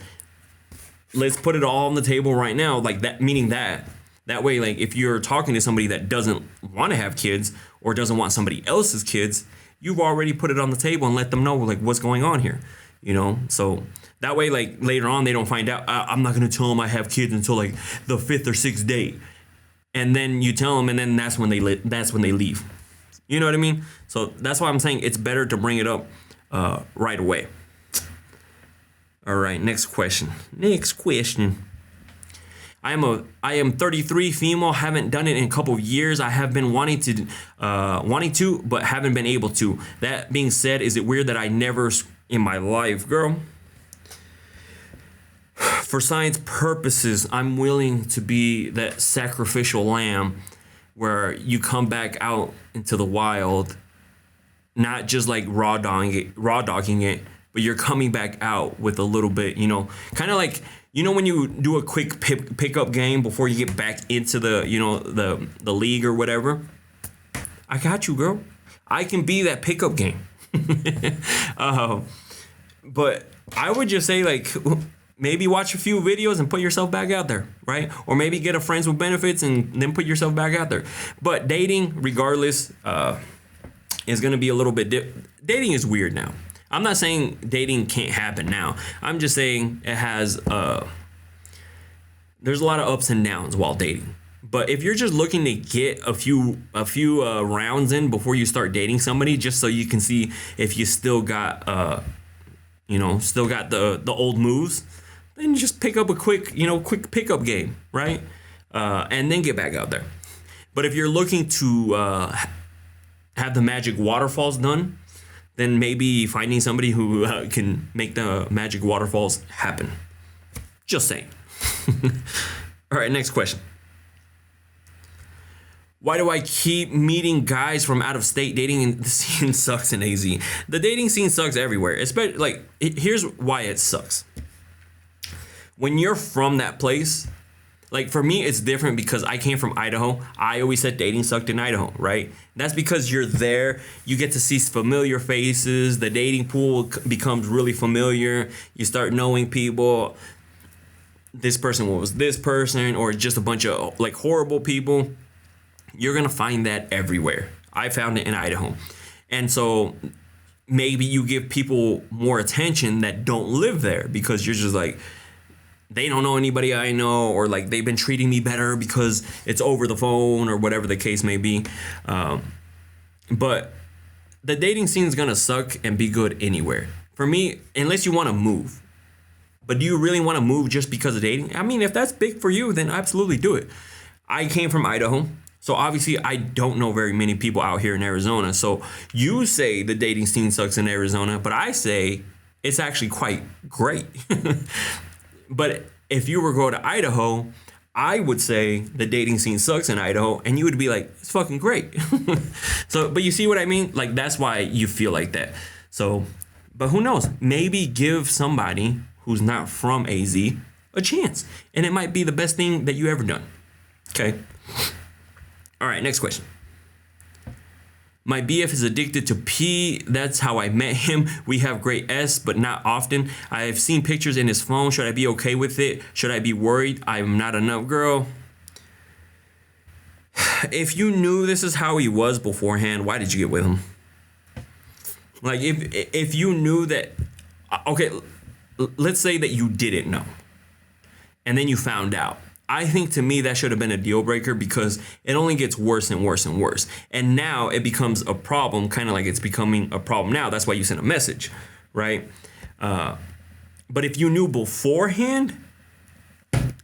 let's put it all on the table right now, like that, meaning that way, like, if you're talking to somebody that doesn't want to have kids or doesn't want somebody else's kids, you've already put it on the table and let them know like what's going on here, you know. So that way, like, later on they don't find out. I'm not gonna tell them I have kids until like the 5th or 6th date, and then you tell them, and then that's when they leave. You know what I mean? So that's why I'm saying it's better to bring it up right away. All right, next question. I am 33, female, haven't done it in a couple of years. I have been wanting to, but haven't been able to. That being said, is it weird that I never in my life, girl? For science purposes, I'm willing to be that sacrificial lamb where you come back out into the wild, not just like raw dogging it, but you're coming back out with a little bit, you know, kind of like, you know, when you do a quick pickup game before you get back into the, you know, the league or whatever. I got you, girl. I can be that pickup game. But I would just say, like, maybe watch a few videos and put yourself back out there, right? Or maybe get a friends with benefits and then put yourself back out there. But dating, regardless, is going to be a little bit dating is weird now. I'm not saying dating can't happen now. I'm just saying it has there's a lot of ups and downs while dating. But if you're just looking to get a few rounds in before you start dating somebody, just so you can see if you still got still got the old moves, then just pick up a quick pickup game, right? And then get back out there. But if you're looking to have the magic waterfalls done, then maybe finding somebody who can make the magic waterfalls happen. Just saying. All right, next question. Why do I keep meeting guys from out of state? Dating scene sucks in AZ. The dating scene sucks everywhere. Especially here's why it sucks. When you're from that place, like for me, it's different because I came from Idaho. I always said dating sucked in Idaho, right? That's because you're there. You get to see familiar faces. The dating pool becomes really familiar. You start knowing people. This person was this person, or just a bunch of like horrible people. You're going to find that everywhere. I found it in Idaho. And so maybe you give people more attention that don't live there because you're just like, they don't know anybody I know, or like they've been treating me better because it's over the phone or whatever the case may be. But the dating scene is going to suck and be good anywhere. For me, unless you want to move. But do you really want to move just because of dating? I mean, if that's big for you, then absolutely do it. I came from Idaho. So obviously I don't know very many people out here in Arizona. So you say the dating scene sucks in Arizona, but I say it's actually quite great. But if you were to go to Idaho, I would say the dating scene sucks in Idaho, and you would be like, it's fucking great. So, but you see what I mean? Like, that's why you feel like that. So, but who knows? Maybe give somebody who's not from AZ a chance, and it might be the best thing that you ever done. Okay. All right, next question. My BF is addicted to pee. That's how I met him. We have great S, but not often. I have seen pictures in his phone. Should I be okay with it? Should I be worried? I'm not enough, girl. If you knew this is how he was beforehand, why did you get with him? Like, if you knew that, okay, let's say that you didn't know, and then you found out. I think to me that should have been a deal breaker because it only gets worse and worse and worse. And now it becomes a problem, kind of like it's becoming a problem now. That's why you sent a message, right? But if you knew beforehand,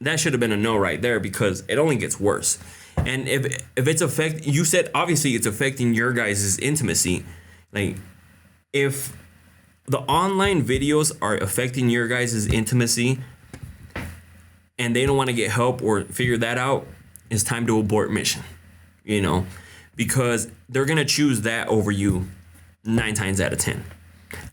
that should have been a no right there because it only gets worse. And if it's you said obviously it's affecting your guys' intimacy. Like if the online videos are affecting your guys' intimacy, and they don't want to get help or figure that out, it's time to abort mission, because they're going to choose that over you 9 times out of 10.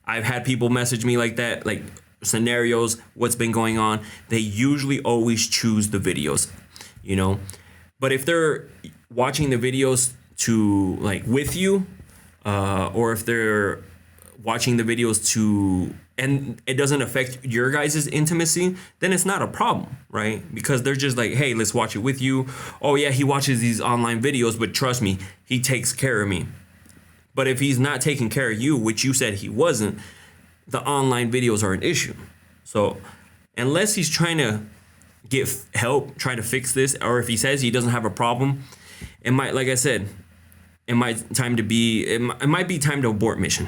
I've had people message me like that, like scenarios, what's been going on. They usually always choose the videos, but if they're watching the videos to like with you, or if they're watching the videos to and it doesn't affect your guys' intimacy, then it's not a problem, right? Because they're just like, hey, let's watch it with you. Oh yeah, he watches these online videos, but trust me, he takes care of me. But if he's not taking care of you, which you said he wasn't, the online videos are an issue. So unless he's trying to get help, try to fix this, or if he says he doesn't have a problem, it might, like I said, it might be time to abort mission.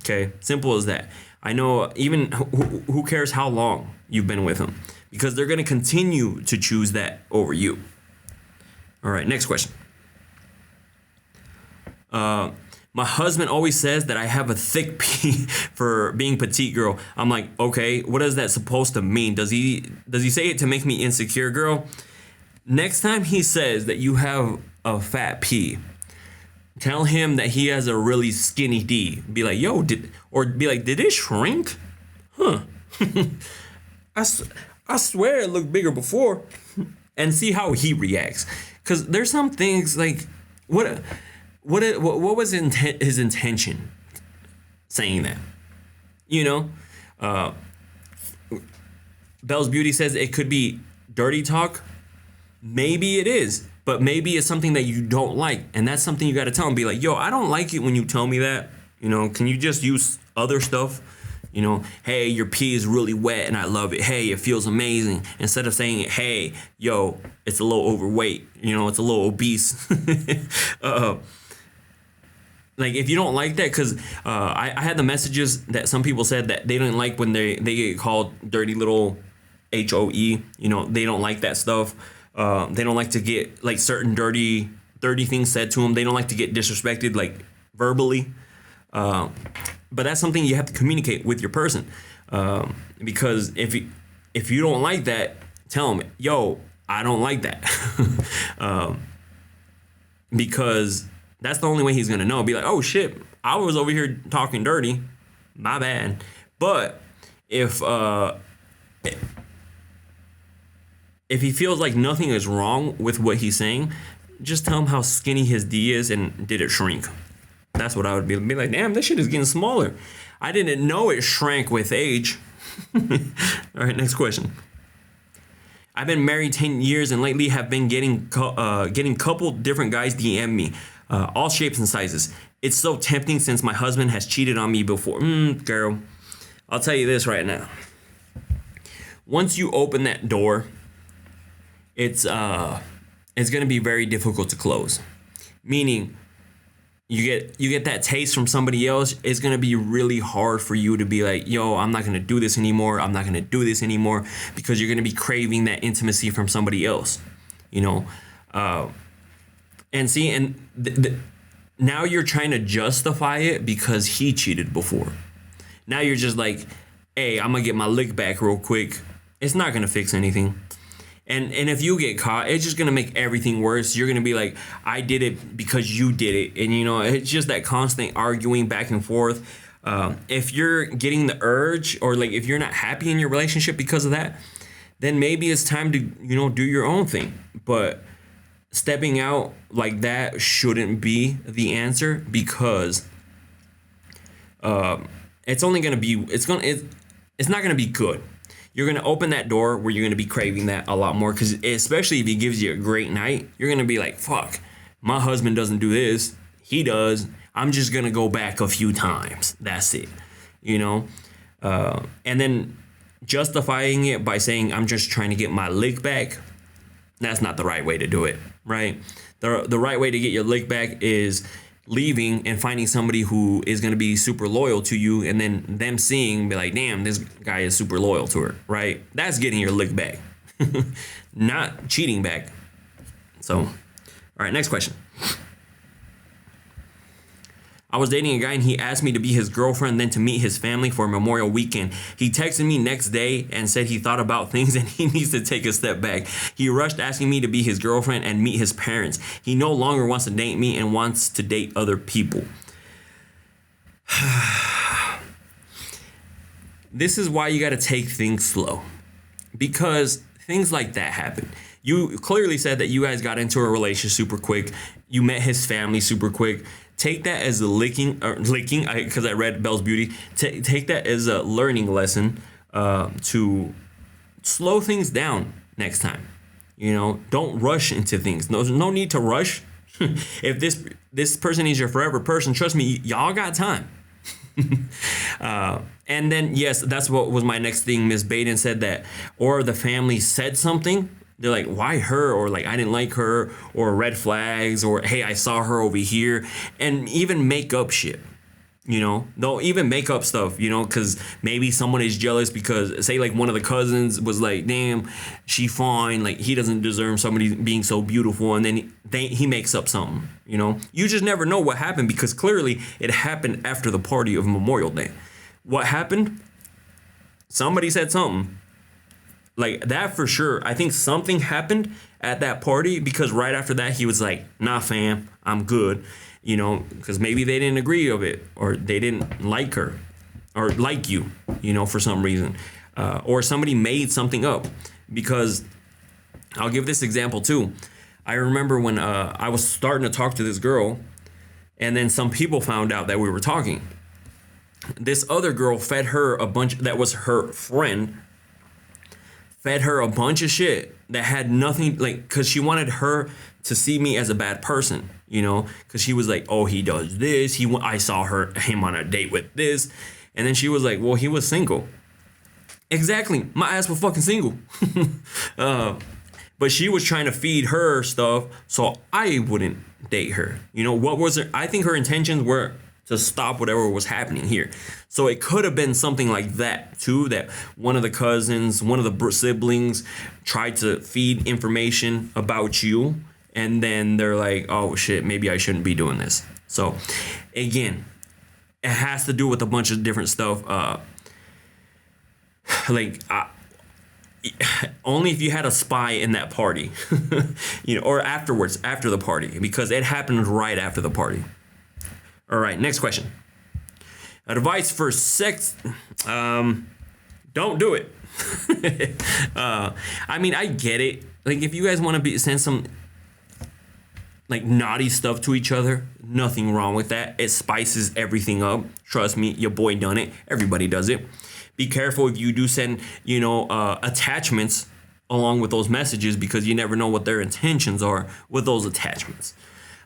Okay, simple as that. I know even who cares how long you've been with him, because they're going to continue to choose that over you. All right, next question. My husband always says that I have a thick pee for being petite girl. I'm like, okay, what is that supposed to mean? Does he say it to make me insecure, girl? Next time he says that you have a fat pee, tell him that he has a really skinny D. Be like, yo, did it shrink? Huh. I swear it looked bigger before. And see how he reacts. Because there's some things like, what was his intention saying that? Bell's Beauty says it could be dirty talk. Maybe it is. But maybe it's something that you don't like. And that's something you got to tell him. Be like, yo, I don't like it when you tell me that. You know, can you just use other stuff? You know, hey, your pee is really wet and I love it. Hey, it feels amazing. Instead of saying, hey, yo, it's a little overweight. You know, it's a little obese. Like, if you don't like that, because I had the messages that some people said that they didn't like when they get called dirty little HOE. You know, they don't like that stuff. They don't like to get like certain dirty things said to them. They don't like to get disrespected, like verbally. But that's something you have to communicate with your person. Because if you don't like that, tell them, yo, I don't like that. Because that's the only way he's gonna know. Be like, oh shit, I was over here talking dirty, my bad. But if he feels like nothing is wrong with what he's saying, just tell him how skinny his D is and did it shrink. That's what I would be like, damn, this shit is getting smaller. I didn't know it shrank with age. All right, next question. I've been married 10 years and lately have been getting couple different guys DM me, all shapes and sizes. It's so tempting since my husband has cheated on me before. Girl, I'll tell you this right now. Once you open that door, it's gonna be very difficult to close. Meaning, you get that taste from somebody else, it's gonna be really hard for you to be like, yo, I'm not gonna do this anymore. I'm not gonna do this anymore, because you're gonna be craving that intimacy from somebody else, you know. Now you're trying to justify it because he cheated before. Now you're just like, hey, I'm gonna get my lick back real quick. It's not gonna fix anything. And if you get caught, it's just gonna make everything worse. You're gonna be like, I did it because you did it. And you know, it's just that constant arguing back and forth. If you're getting the urge, or like if you're not happy in your relationship because of that, then maybe it's time to, you know, do your own thing. But stepping out like that shouldn't be the answer, because it's not gonna be good. You're going to open that door where you're going to be craving that a lot more, because especially if he gives you a great night, you're going to be like, fuck, my husband doesn't do this. He does. I'm just going to go back a few times. That's it. You know? And then justifying it by saying, I'm just trying to get my lick back. That's not the right way to do it, right? The right way to get your lick back is leaving and finding somebody who is going to be super loyal to you, and then them seeing, be like, damn, this guy is super loyal to her, right? That's getting your lick back. Not cheating back. So, all right, next question. I was dating a guy and he asked me to be his girlfriend, then to meet his family for Memorial Weekend. He texted me next day and said he thought about things and he needs to take a step back. He rushed asking me to be his girlfriend and meet his parents. He no longer wants to date me and wants to date other people. This is why you got to take things slow, because things like that happen. You clearly said that you guys got into a relationship super quick. You met his family super quick. Take that as a licking, because I read Belle's Beauty. Take that as a learning lesson to slow things down next time. You know, don't rush into things. There's no need to rush. If this person is your forever person, trust me, y'all got time. And then, yes, that's what was my next thing. Miss Baden said that, or the family said something. They're like, why her? Or like, I didn't like her, or red flags, or hey, I saw her over here, and even make up shit. You know, they'll even make up stuff, you know, because maybe someone is jealous because, say, like one of the cousins was like, damn, she fine, like he doesn't deserve somebody being so beautiful, and then he makes up something, you know. You just never know what happened, because clearly it happened after the party of Memorial Day. What happened? Somebody said something. Like that for sure. I think something happened at that party, because right after that he was like, nah fam, I'm good. You know, because maybe they didn't agree of it, or they didn't like her, or like you, you know, for some reason. Or somebody made something up. Because I'll give this example too. I remember when I was starting to talk to this girl, and then some people found out that we were talking. This other girl fed her a bunch, that was her friend, fed her a bunch of shit that had nothing, like, because she wanted her to see me as a bad person, you know, because she was like, oh, he does this. I saw him on a date with this. And then she was like, well, he was single. Exactly. My ass was fucking single. But she was trying to feed her stuff so I wouldn't date her. You know, what was her? I think her intentions were to stop whatever was happening here. So it could have been something like that too, that one of the cousins, one of the siblings tried to feed information about you. And then they're like, oh shit, maybe I shouldn't be doing this. So again, it has to do with a bunch of different stuff. Only if you had a spy in that party, you know, or afterwards, after the party, because it happened right after the party. All right, next question. Advice for sex, don't do it. I mean, I get it. Like, if you guys want to send some like naughty stuff to each other, nothing wrong with that. It spices everything up. Trust me, your boy done it. Everybody does it. Be careful if you do send, you know, attachments along with those messages, because you never know what their intentions are with those attachments.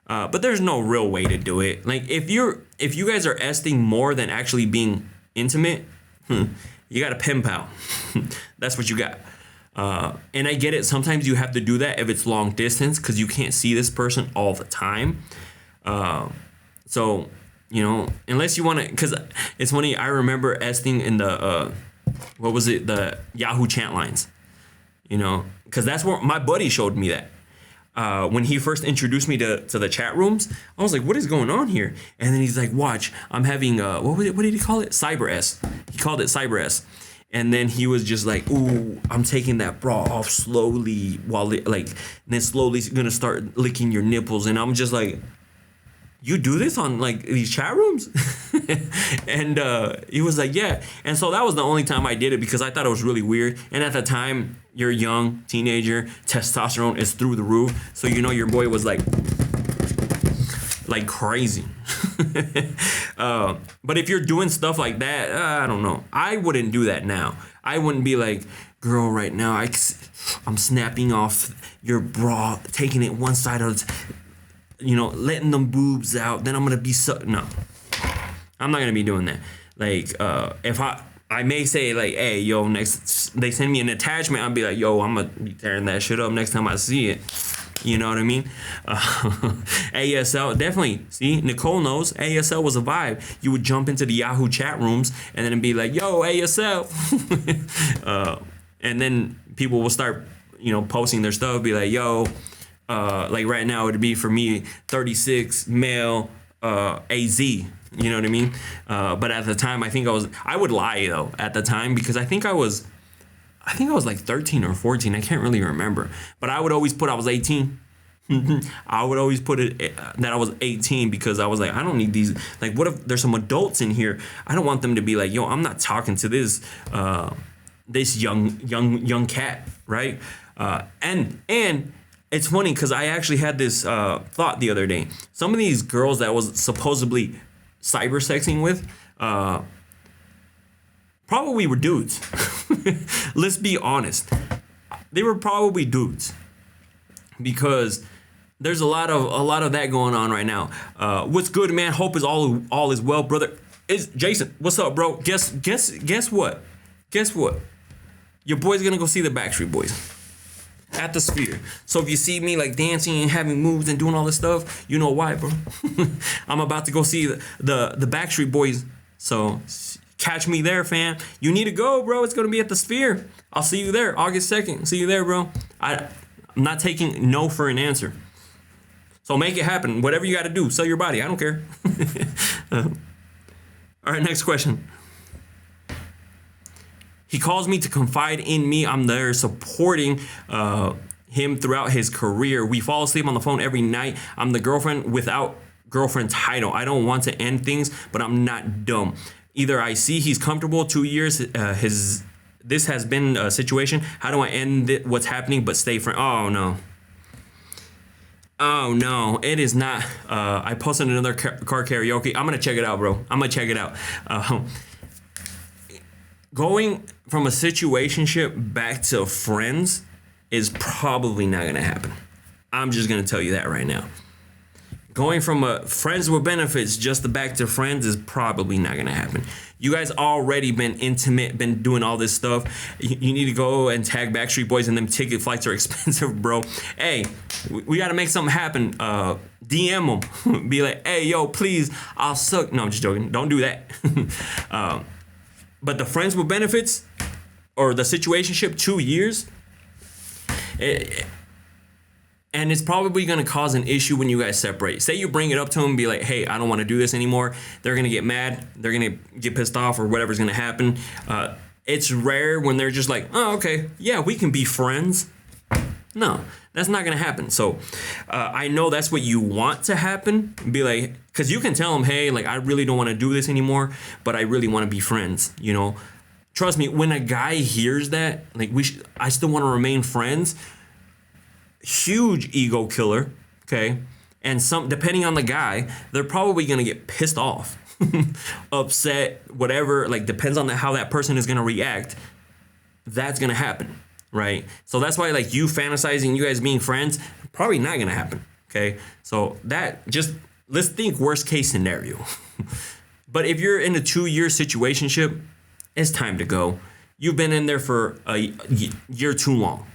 But there's no real way to do it. Like, if you guys are esting more than actually being intimate, you got a pen pal. That's what you got. And I get it. Sometimes you have to do that if it's long distance, because you can't see this person all the time. So, you know, unless you want to, because it's funny. I remember esting in the, what was it? The Yahoo chat lines, you know, because that's where my buddy showed me that. When he first introduced me to the chat rooms, I was like, what is going on here? And then he's like, watch, I'm having, what did he call it? Cyber S. He called it Cyber S. And then he was just like, ooh, I'm taking that bra off slowly while and then slowly gonna start licking your nipples. And I'm just like, you do this on like these chat rooms? And he was like, yeah. And so that was the only time I did it, because I thought it was really weird. And at the time, you're a young teenager, testosterone is through the roof. So, you know, your boy was like crazy. But if you're doing stuff like that, I don't know. I wouldn't do that now. I wouldn't be like, girl, right now, I'm snapping off your bra, taking it one side of it, you know, letting them boobs out. Then I'm going to be no, I'm not going to be doing that. Like, if I may say like, hey, yo, next they send me an attachment, I'll be like, yo, I'm going to be tearing that shit up next time I see it. You know what I mean? ASL, definitely. See, Nicole knows ASL was a vibe. You would jump into the Yahoo chat rooms and then be like, yo, ASL. And then people will start, you know, posting their stuff, be like, yo, like right now it'd be for me 36 male AZ. You know what I mean? But at the time, I would lie though at the time, because I think I was like 13 or 14. I can't really remember. But I would always put I was 18. I would always put it that I was 18, because I was like, I don't need these. Like, what if there's some adults in here? I don't want them to be like, yo, I'm not talking to this young cat, right? And it's funny, because I actually had this thought the other day. Some of these girls that I was supposedly cyber sexing with, probably were dudes. Let's be honest. They were probably dudes, because there's a lot of that going on right now. What's good, man? Hope is all is well, brother. It's Jason. What's up, bro? Guess what? Guess what? Your boy's gonna go see the Backstreet Boys at the Sphere. So if you see me like dancing and having moves and doing all this stuff, you know why, bro. I'm about to go see the Backstreet Boys. So catch me there, fam. You need to go, bro. It's going to be at the Sphere. I'll see you there, August 2nd. See you there, bro. I'm not taking no for an answer. So make it happen. Whatever you got to do. Sell your body. I don't care. All right, next question. He calls me to confide in me. I'm there supporting him throughout his career. We fall asleep on the phone every night. I'm the girlfriend without girlfriend title. I don't want to end things, but I'm not dumb. Either I see he's comfortable 2 years, this has been a situation. How do I end what's happening but stay friends? Oh no, it is not. I posted another car karaoke. I'm gonna check it out, bro. I'm gonna check it out. Going from a situationship back to friends is probably not going to happen. I'm just going to tell you that right now. Going from a friends with benefits just to back to friends is probably not going to happen. You guys already been intimate, been doing all this stuff. You need to go and tag Backstreet Boys, and them ticket flights are expensive, bro. Hey, we got to make something happen. DM them. Be like, hey, yo, please, I'll suck. No, I'm just joking. Don't do that. But the friends with benefits or the situationship, 2 years, and it's probably going to cause an issue when you guys separate. Say you bring it up to them and be like, hey, I don't want to do this anymore. They're going to get mad. They're going to get pissed off or whatever's going to happen. It's rare when they're just like, oh, okay, yeah, we can be friends. No, that's not going to happen. So I know that's what you want to happen. Be like, because you can tell them, hey, like, I really don't want to do this anymore, but I really want to be friends, you know. Trust me, when a guy hears that, like, I still want to remain friends, huge ego killer, okay? And depending on the guy, they're probably gonna get pissed off, upset, whatever. Like, depends on how that person is gonna react. That's gonna happen, right? So that's why, like, you fantasizing you guys being friends, probably not gonna happen, okay? So let's think worst case scenario. But if you're in a 2-year situationship, it's time to go. You've been in there for a year too long.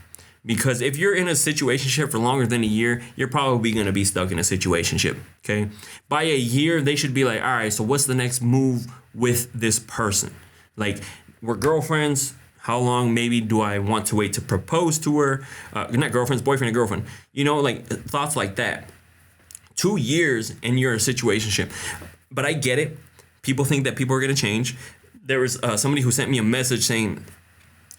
Because if you're in a situationship for longer than a year, you're probably going to be stuck in a situationship, okay? By a year, they should be like, all right, so what's the next move with this person? Like, we're girlfriends. How long maybe do I want to wait to propose to her? Not girlfriends, boyfriend and girlfriend. You know, like, thoughts like that. 2 years and you're in a situationship. But I get it. People think that people are going to change. There was somebody who sent me a message saying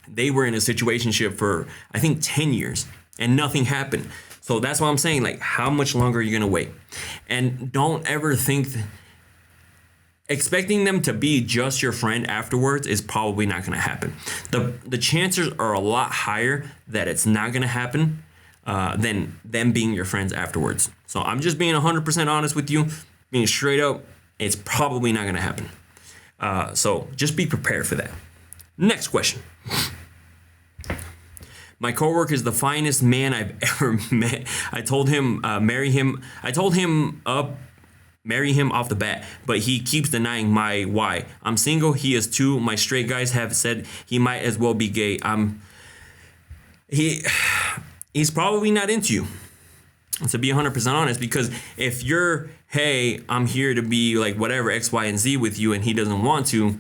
they were in a situationship for, I think, 10 years and nothing happened. So that's why I'm saying, like, how much longer are you going to wait? And don't ever think expecting them to be just your friend afterwards is probably not going to happen. The chances are a lot higher that it's not going to happen than them being your friends afterwards. So I'm just being 100% honest with you, being straight up. It's probably not going to happen. So just be prepared for that. Next question. My coworker is the finest man I've ever met. I told him marry him off the bat, but he keeps denying my why. I'm single, he is too. My straight guys have said he might as well be gay. He's probably not into you. To be 100% honest, because if you're, hey, I'm here to be like whatever X, Y, and Z with you, and he doesn't want to,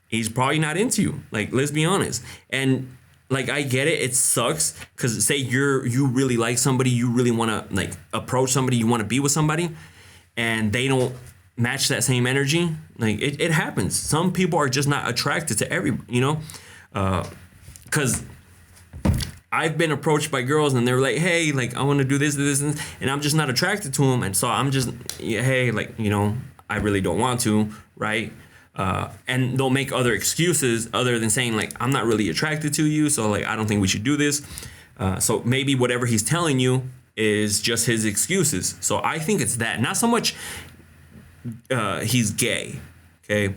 he's probably not into you. Like, let's be honest. And like, I get it. It sucks because say you really like somebody, you really want to like approach somebody, you want to be with somebody, and they don't match that same energy. Like, it happens. Some people are just not attracted to everybody, you know, because I've been approached by girls and they're like, hey, like, I want to do this, and I'm just not attracted to them. And so I'm just, hey, like, you know, I really don't want to, right? And they'll make other excuses other than saying, like, I'm not really attracted to you, so, like, I don't think we should do this. So maybe whatever he's telling you is just his excuses. So I think it's that. Not so much he's gay, okay?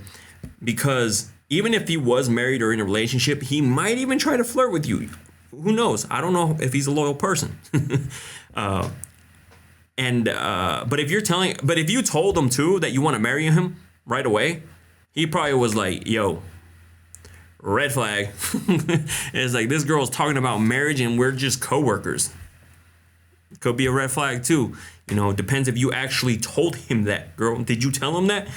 Because even if he was married or in a relationship, he might even try to flirt with you. Who knows? I don't know if he's a loyal person. But if you told him too that you want to marry him right away, he probably was like, yo, red flag. It's like, this girl's talking about marriage and we're just coworkers. Could be a red flag too. You know, it depends if you actually told him that. Girl, did you tell him that?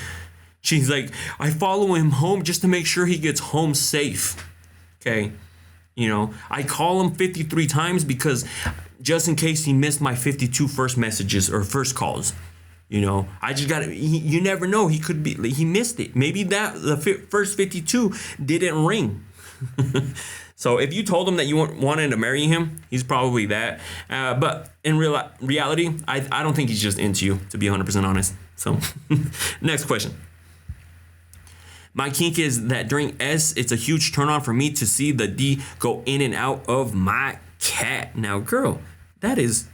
She's like, I follow him home just to make sure he gets home safe. Okay. You know, I call him 53 times because just in case he missed my 52 first messages or first calls. You know, I just got to, you never know. He missed it. Maybe the first 52 didn't ring. So if you told him that you wanted to marry him, he's probably that. But in reality, I don't think he's just into you, to be 100% honest. So next question. My kink is that during S, it's a huge turn on for me to see the D go in and out of my cat. Now, girl, that is...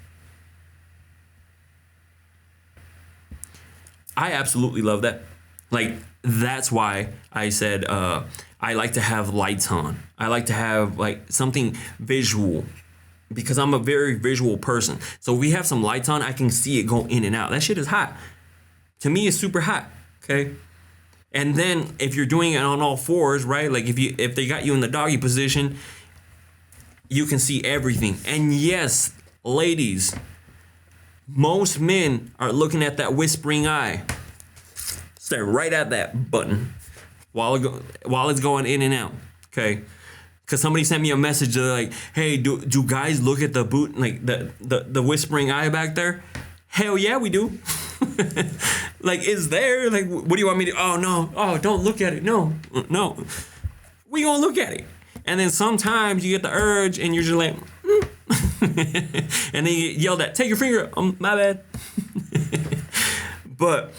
I absolutely love that. Like, that's why I said I like to have lights on. I like to have like something visual because I'm a very visual person. So if we have some lights on, I can see it go in and out. That shit is hot. To me, it's super hot. Okay. And then if you're doing it on all fours, right? Like if they got you in the doggy position, you can see everything. And yes, ladies, most men are looking at that whispering eye. Stare right at that button while it's going in and out. Okay. Because somebody sent me a message. They're like, hey, do guys look at the boot, like the whispering eye back there? Hell yeah, we do. Like, it's there. Like, what do you want me to? Oh, no. Oh, don't look at it. No. We gonna look at it. And then sometimes you get the urge and you're just like, and then you get yelled at, take your finger. My bad. But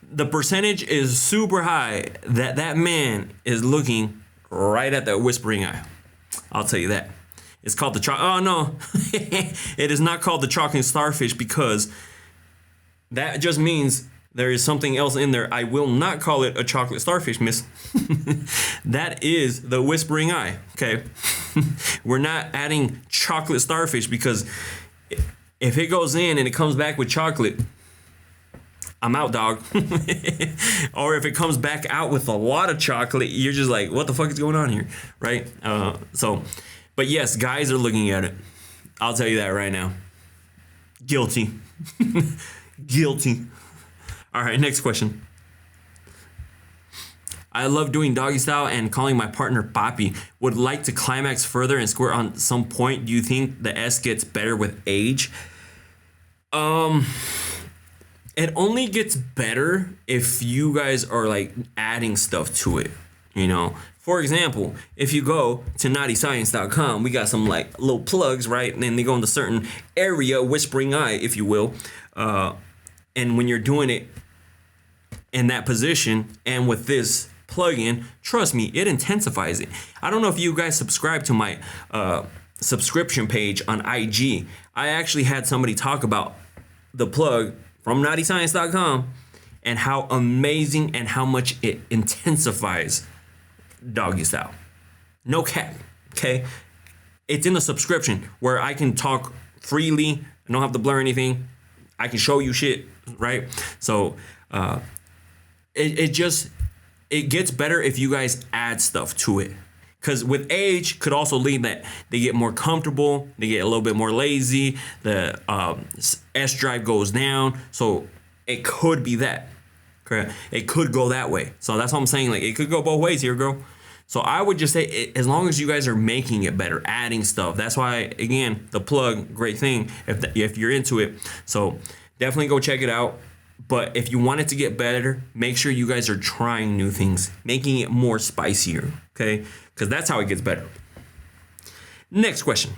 the percentage is super high that man is looking right at that whispering eye. I'll tell you that. It's called the oh no. It is not called the chocolate starfish because that just means there is something else in there. I will not call it a chocolate starfish, miss. That is the whispering eye, okay? We're not adding chocolate starfish because if it goes in and it comes back with chocolate, I'm out, dog. Or if it comes back out with a lot of chocolate, you're just like, what the fuck is going on here, right? But yes, guys are looking at it. I'll tell you that right now. Guilty. Guilty. All right, next question. I love doing doggy style and calling my partner Papi. Would like to climax further and squirt on some point. Do you think the S gets better with age? It only gets better if you guys are like adding stuff to it, you know? For example, if you go to naughtyscience.com, we got some like little plugs, right? And then they go into certain area, whispering eye, if you will. And when you're doing it in that position and with this plugin, trust me, it intensifies it. I don't know if you guys subscribe to my subscription page on IG. I actually had somebody talk about the plug from naughtyscience.com and how amazing and how much it intensifies doggy style. No cap, okay? It's in the subscription where I can talk freely. I don't have to blur anything. I can show you shit, right? So it gets better if you guys add stuff to it. Because with age could also lead that they get more comfortable, they get a little bit more lazy, the S drive goes down. So it could be that. Correct. It could go that way. So that's what I'm saying. Like, it could go both ways here, girl. So I would just say, as long as you guys are making it better, adding stuff. That's why, again, the plug, great thing if you're into it. So definitely go check it out. But if you want it to get better, make sure you guys are trying new things, making it more spicier, okay? Because that's how it gets better. Next question.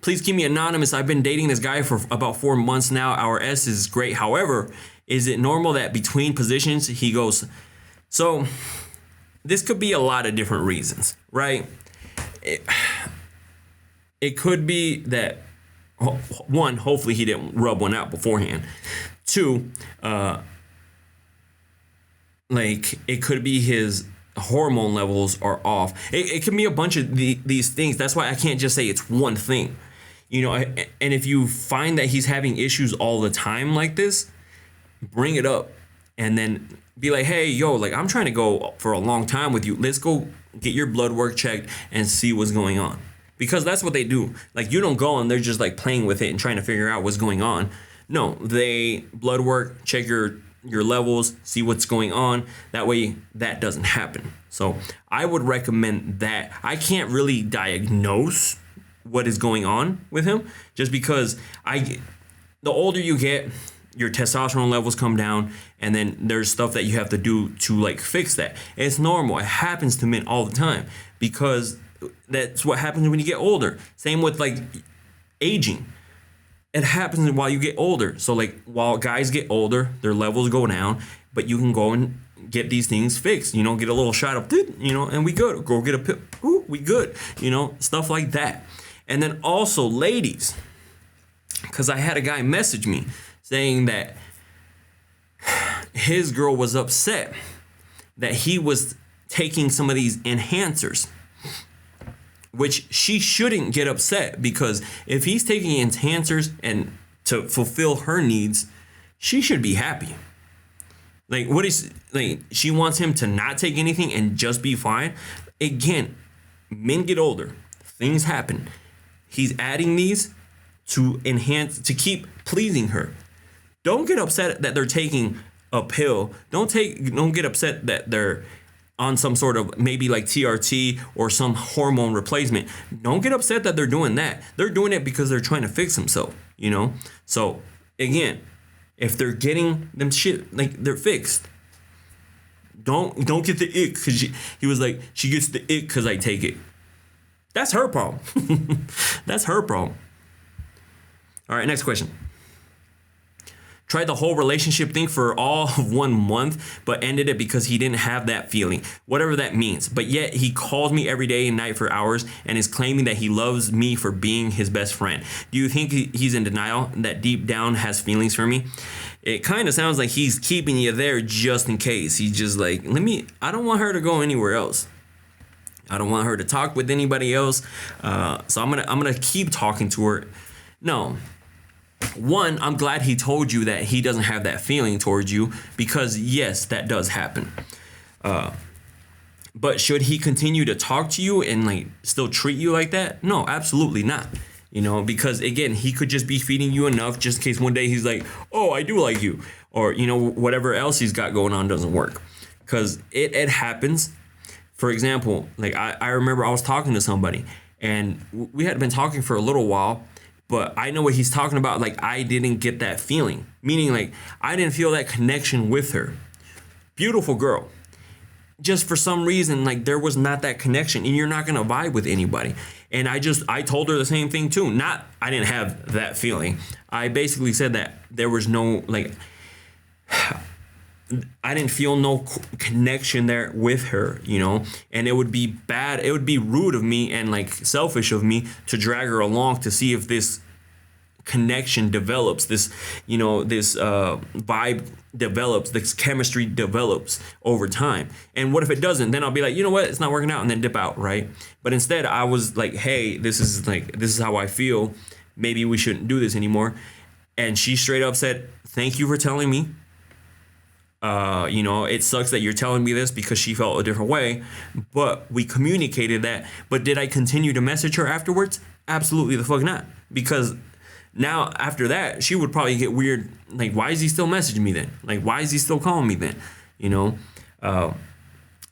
Please keep me anonymous. I've been dating this guy for about 4 months now. Our S is great. However, is it normal that between positions he goes? So this could be a lot of different reasons, right? It could be that, one, hopefully he didn't rub one out beforehand. Two, like, it could be his hormone levels are off. It can be a bunch of these things. That's why I can't just say it's one thing. You know, and if you find that he's having issues all the time like this, bring it up and then be like, hey, yo, like, I'm trying to go for a long time with you. Let's go get your blood work checked and see what's going on. Because that's what they do. Like, you don't go and they're just like playing with it and trying to figure out what's going on. No, they blood work, check your levels, see what's going on. That way that doesn't happen. So I would recommend that. I can't really diagnose what is going on with him just because the older you get, your testosterone levels come down, and then there's stuff that you have to do to like fix that. It's normal. It happens to men all the time because that's what happens when you get older. Same with like aging. It happens while you get older. So like while guys get older, their levels go down, but you can go and get these things fixed, you know, get a little shot of, you know, and we good. Go get a pill. Ooh, we good. You know, stuff like that. And then also ladies, because I had a guy message me saying that his girl was upset that he was taking some of these enhancers, which she shouldn't get upset, because if he's taking enhancers and to fulfill her needs, she should be happy. Like, what is, like, she wants him to not take anything and just be fine. Again, men get older, things happen. He's adding these to enhance, to keep pleasing her. Don't get upset that they're taking a pill. Don't get upset that they're on some sort of maybe like TRT or some hormone replacement. Don't get upset that they're doing that. They're doing it because they're trying to fix themselves, you know? So again, if they're getting them shit, like, they're fixed. Don't get the ick, because he was like, she gets the ick because I take it. That's her problem. That's her problem. All right, next question. Tried the whole relationship thing for all of 1 month, but ended it because he didn't have that feeling, whatever that means. But yet he calls me every day and night for hours and is claiming that he loves me for being his best friend. Do you think he's in denial that deep down has feelings for me? It kind of sounds like he's keeping you there just in case. He's just like, I don't want her to go anywhere else. I don't want her to talk with anybody else. So I'm gonna keep talking to her. No. One, I'm glad he told you that he doesn't have that feeling towards you, because yes, that does happen. But should he continue to talk to you and like still treat you like that? No, absolutely not. You know, because again, he could just be feeding you enough just in case one day he's like, oh, I do like you, or, you know, whatever else he's got going on doesn't work, because it happens. For example, like I remember I was talking to somebody and we had been talking for a little while, but I know what he's talking about. Like, I didn't get that feeling, meaning like I didn't feel that connection with her. Beautiful girl. Just for some reason, like, there was not that connection, and you're not going to vibe with anybody. And I told her the same thing too. Not, I didn't have that feeling. I basically said that there was no, like, I didn't feel no connection there with her, you know, and it would be bad. It would be rude of me and like selfish of me to drag her along to see if this connection develops, this, you know, this vibe develops, this chemistry develops over time. And what if it doesn't? Then I'll be like, you know what, it's not working out, and then dip out, right? But instead I was like, hey, this is how I feel. Maybe we shouldn't do this anymore. And she straight up said, thank you for telling me. You know, it sucks that you're telling me this, because she felt a different way, but we communicated that. But did I continue to message her afterwards? Absolutely the fuck not. Because now after that, she would probably get weird. Like, why is he still messaging me then? Like, why is he still calling me then? You know?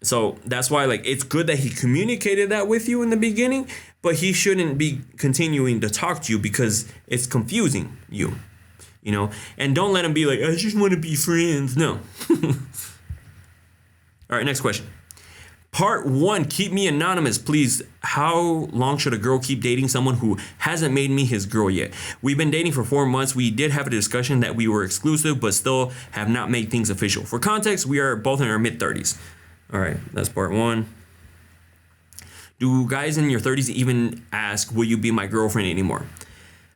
So that's why, like, it's good that he communicated that with you in the beginning, but he shouldn't be continuing to talk to you because it's confusing you. You know, and don't let him be like, I just want to be friends. No. All right, next question. Part 1, keep me anonymous, please. How long should a girl keep dating someone who hasn't made me his girl yet? We've been dating for 4 months. We did have a discussion that we were exclusive, but still have not made things official. For context, we are both in our mid-30s. All right, that's part 1. Do guys in your 30s even ask, will you be my girlfriend anymore?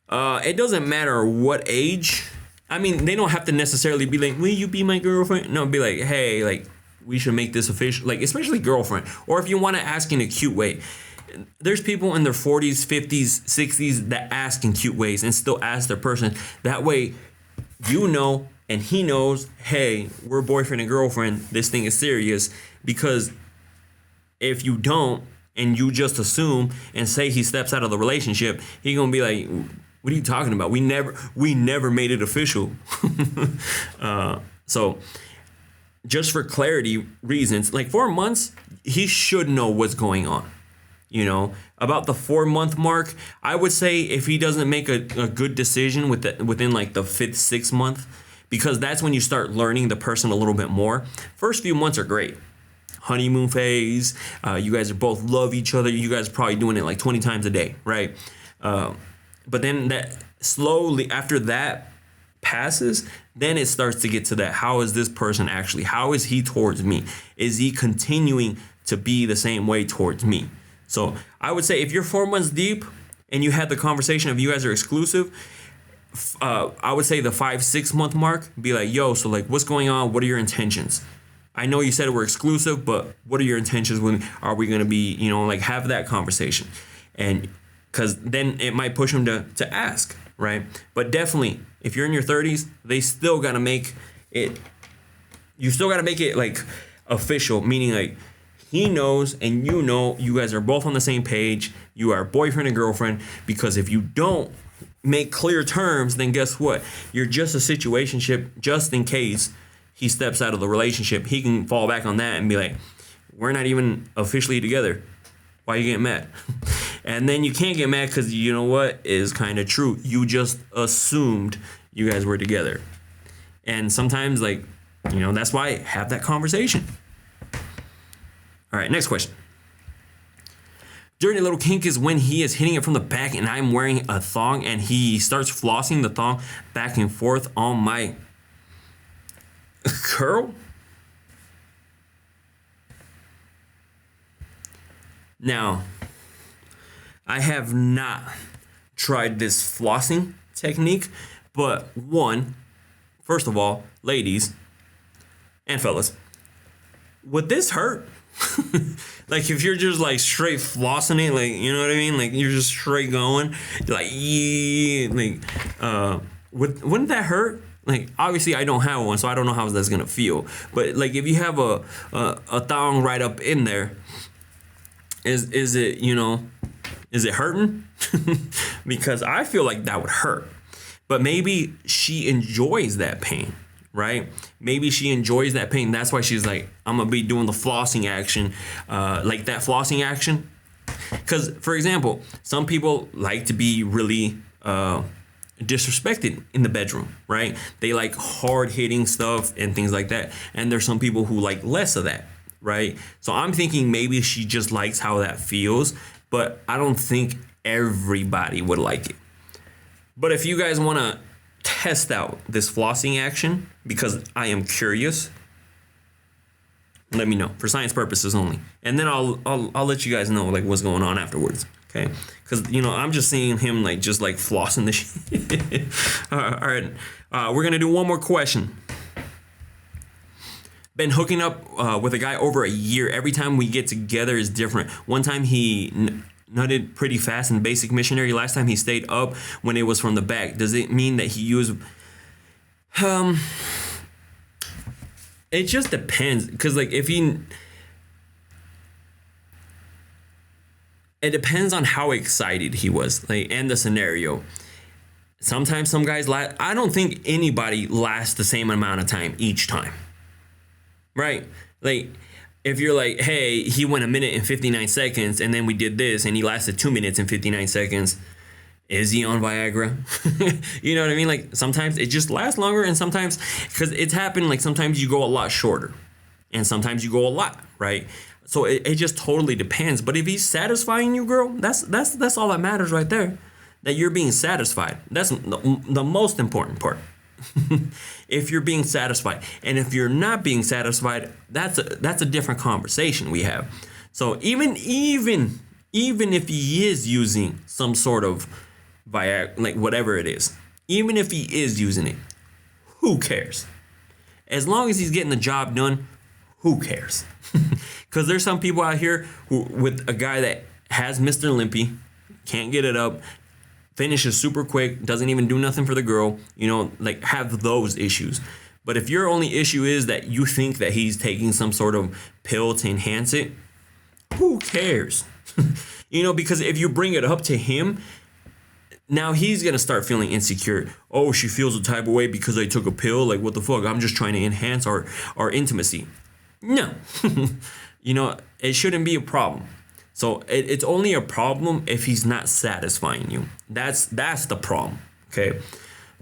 It doesn't matter what age. I mean, they don't have to necessarily be like, will you be my girlfriend? No, be like, hey, like, we should make this official, like, especially girlfriend. Or if you want to ask in a cute way. There's people in their 40s, 50s, 60s that ask in cute ways and still ask their person. That way, you know, and he knows, hey, we're boyfriend and girlfriend. This thing is serious. Because if you don't, and you just assume and say he steps out of the relationship, he gonna be like, what are you talking about? We never made it official. So just for clarity reasons, like 4 months, he should know what's going on. You know, about the 4 month mark, I would say if he doesn't make a good decision within like the 5th, 6th month, because that's when you start learning the person a little bit more. First few months are great. Honeymoon phase. You guys are both love each other. You guys are probably doing it like 20 times a day, right? But then that slowly, after that passes, then it starts to get to that. How is this person actually? How is he towards me? Is he continuing to be the same way towards me? So I would say if you're 4 months deep and you had the conversation of you guys are exclusive, I would say the 5-6 month mark, be like, yo, so like, what's going on? What are your intentions? I know you said we're exclusive, but what are your intentions? When are we gonna be, like, have that conversation? And because then it might push them to ask, right? But definitely, if you're in your 30s, they still gotta make it. You still gotta make it like official, meaning like he knows and you guys are both on the same page. You are boyfriend and girlfriend. Because if you don't make clear terms, then guess what? You're just a situationship, just in case he steps out of the relationship. He can fall back on that and be like, we're not even officially together. Why are you getting mad? And then you can't get mad because you know what is kind of true. You just assumed you guys were together. And sometimes, like, that's why have that conversation. All right, next question. Dirty little kink is when he is hitting it from the back and I'm wearing a thong and he starts flossing the thong back and forth on my curl. Now, I have not tried this flossing technique, but first of all, ladies and fellas, would this hurt? Like if you're just like straight flossing it, like, you know what I mean? Like you're just straight going, like, yeah, like, wouldn't that hurt? Like, obviously I don't have one, so I don't know how that's gonna feel. But like if you have a thong right up in there, is it, is it hurting? Because I feel like that would hurt. But maybe she enjoys that pain, right? Maybe she enjoys that pain. That's why she's like, I'm gonna be doing the flossing action, like that flossing action. Because, for example, some people like to be really disrespected in the bedroom, right? They like hard hitting stuff and things like that. And there's some people who like less of that, right? So I'm thinking maybe she just likes how that feels, but I don't think everybody would like it. But if you guys want to test out this flossing action, because I am curious, let me know for science purposes only, and then I'll let you guys know like what's going on afterwards. Okay, because I'm just seeing him like just like flossing the shit. All right, we're gonna do one more question. Been hooking up with a guy over a year. Every time we get together is different. One time he nutted pretty fast in basic missionary. Last time he stayed up when it was from the back. Does it mean that he used... It just depends. Because like if he... It depends on how excited he was, like, and the scenario. Sometimes some guys last... I don't think anybody lasts the same amount of time each time. Right? Like... If you're like, hey, he went 1 minute and 59 seconds and then we did this and he lasted 2 minutes and 59 seconds, is he on Viagra? You know what I mean? Like sometimes it just lasts longer and sometimes, because it's happened, like sometimes you go a lot shorter and sometimes you go a lot, right? So it just totally depends. But if he's satisfying you, girl, that's all that matters right there. That you're being satisfied. That's the most important part. If you're being satisfied, and if you're not being satisfied, that's a different conversation we have. So even if he is using some sort of Viagra, like whatever it is, even if he is using it, who cares? As long as he's getting the job done, who cares? Because there's some people out here who, with a guy that has Mr. Limpy, can't get it up, finishes super quick, doesn't even do nothing for the girl, like have those issues. But if your only issue is that you think that he's taking some sort of pill to enhance it, who cares? Because if you bring it up to him, now he's going to start feeling insecure. Oh, she feels a type of way because I took a pill. Like, what the fuck? I'm just trying to enhance our intimacy. No. It shouldn't be a problem. So it's only a problem if he's not satisfying you. That's the problem, okay?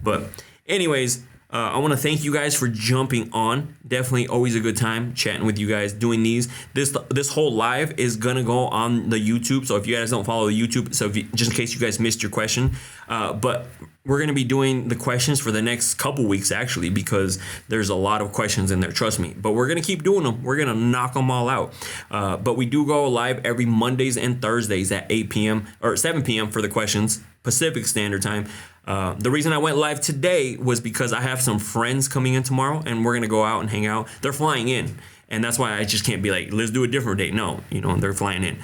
But anyways, I want to thank you guys for jumping on. Definitely always a good time chatting with you guys, doing these. This whole live is going to go on the YouTube. So if you guys don't follow the YouTube, so just in case you guys missed your question, but we're going to be doing the questions for the next couple weeks, actually, because there's a lot of questions in there, trust me. But we're going to keep doing them. We're going to knock them all out. But we do go live every Mondays and Thursdays at 8 p.m. or 7 p.m. for the questions. Pacific Standard Time. The reason I went live today was because I have some friends coming in tomorrow, and we're gonna go out and hang out. They're flying in, and that's why I just can't be like, let's do a different date. No, they're flying in.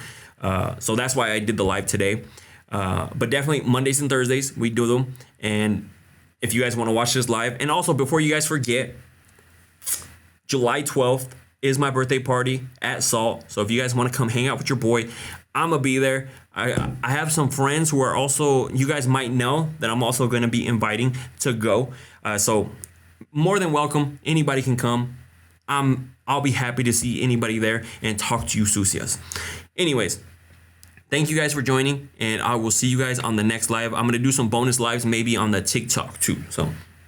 So that's why I did the live today. But definitely Mondays and Thursdays we do them. And if you guys want to watch this live, and also before you guys forget, July 12th is my birthday party at Salt. So if you guys want to come hang out with your boy, I'm gonna be there. I have some friends who are also, you guys might know, that I'm also going to be inviting to go. So more than welcome. Anybody can come. I'll be happy to see anybody there and talk to you sucias. Anyways, thank you guys for joining, and I will see you guys on the next live. I'm going to do some bonus lives maybe on the TikTok too. So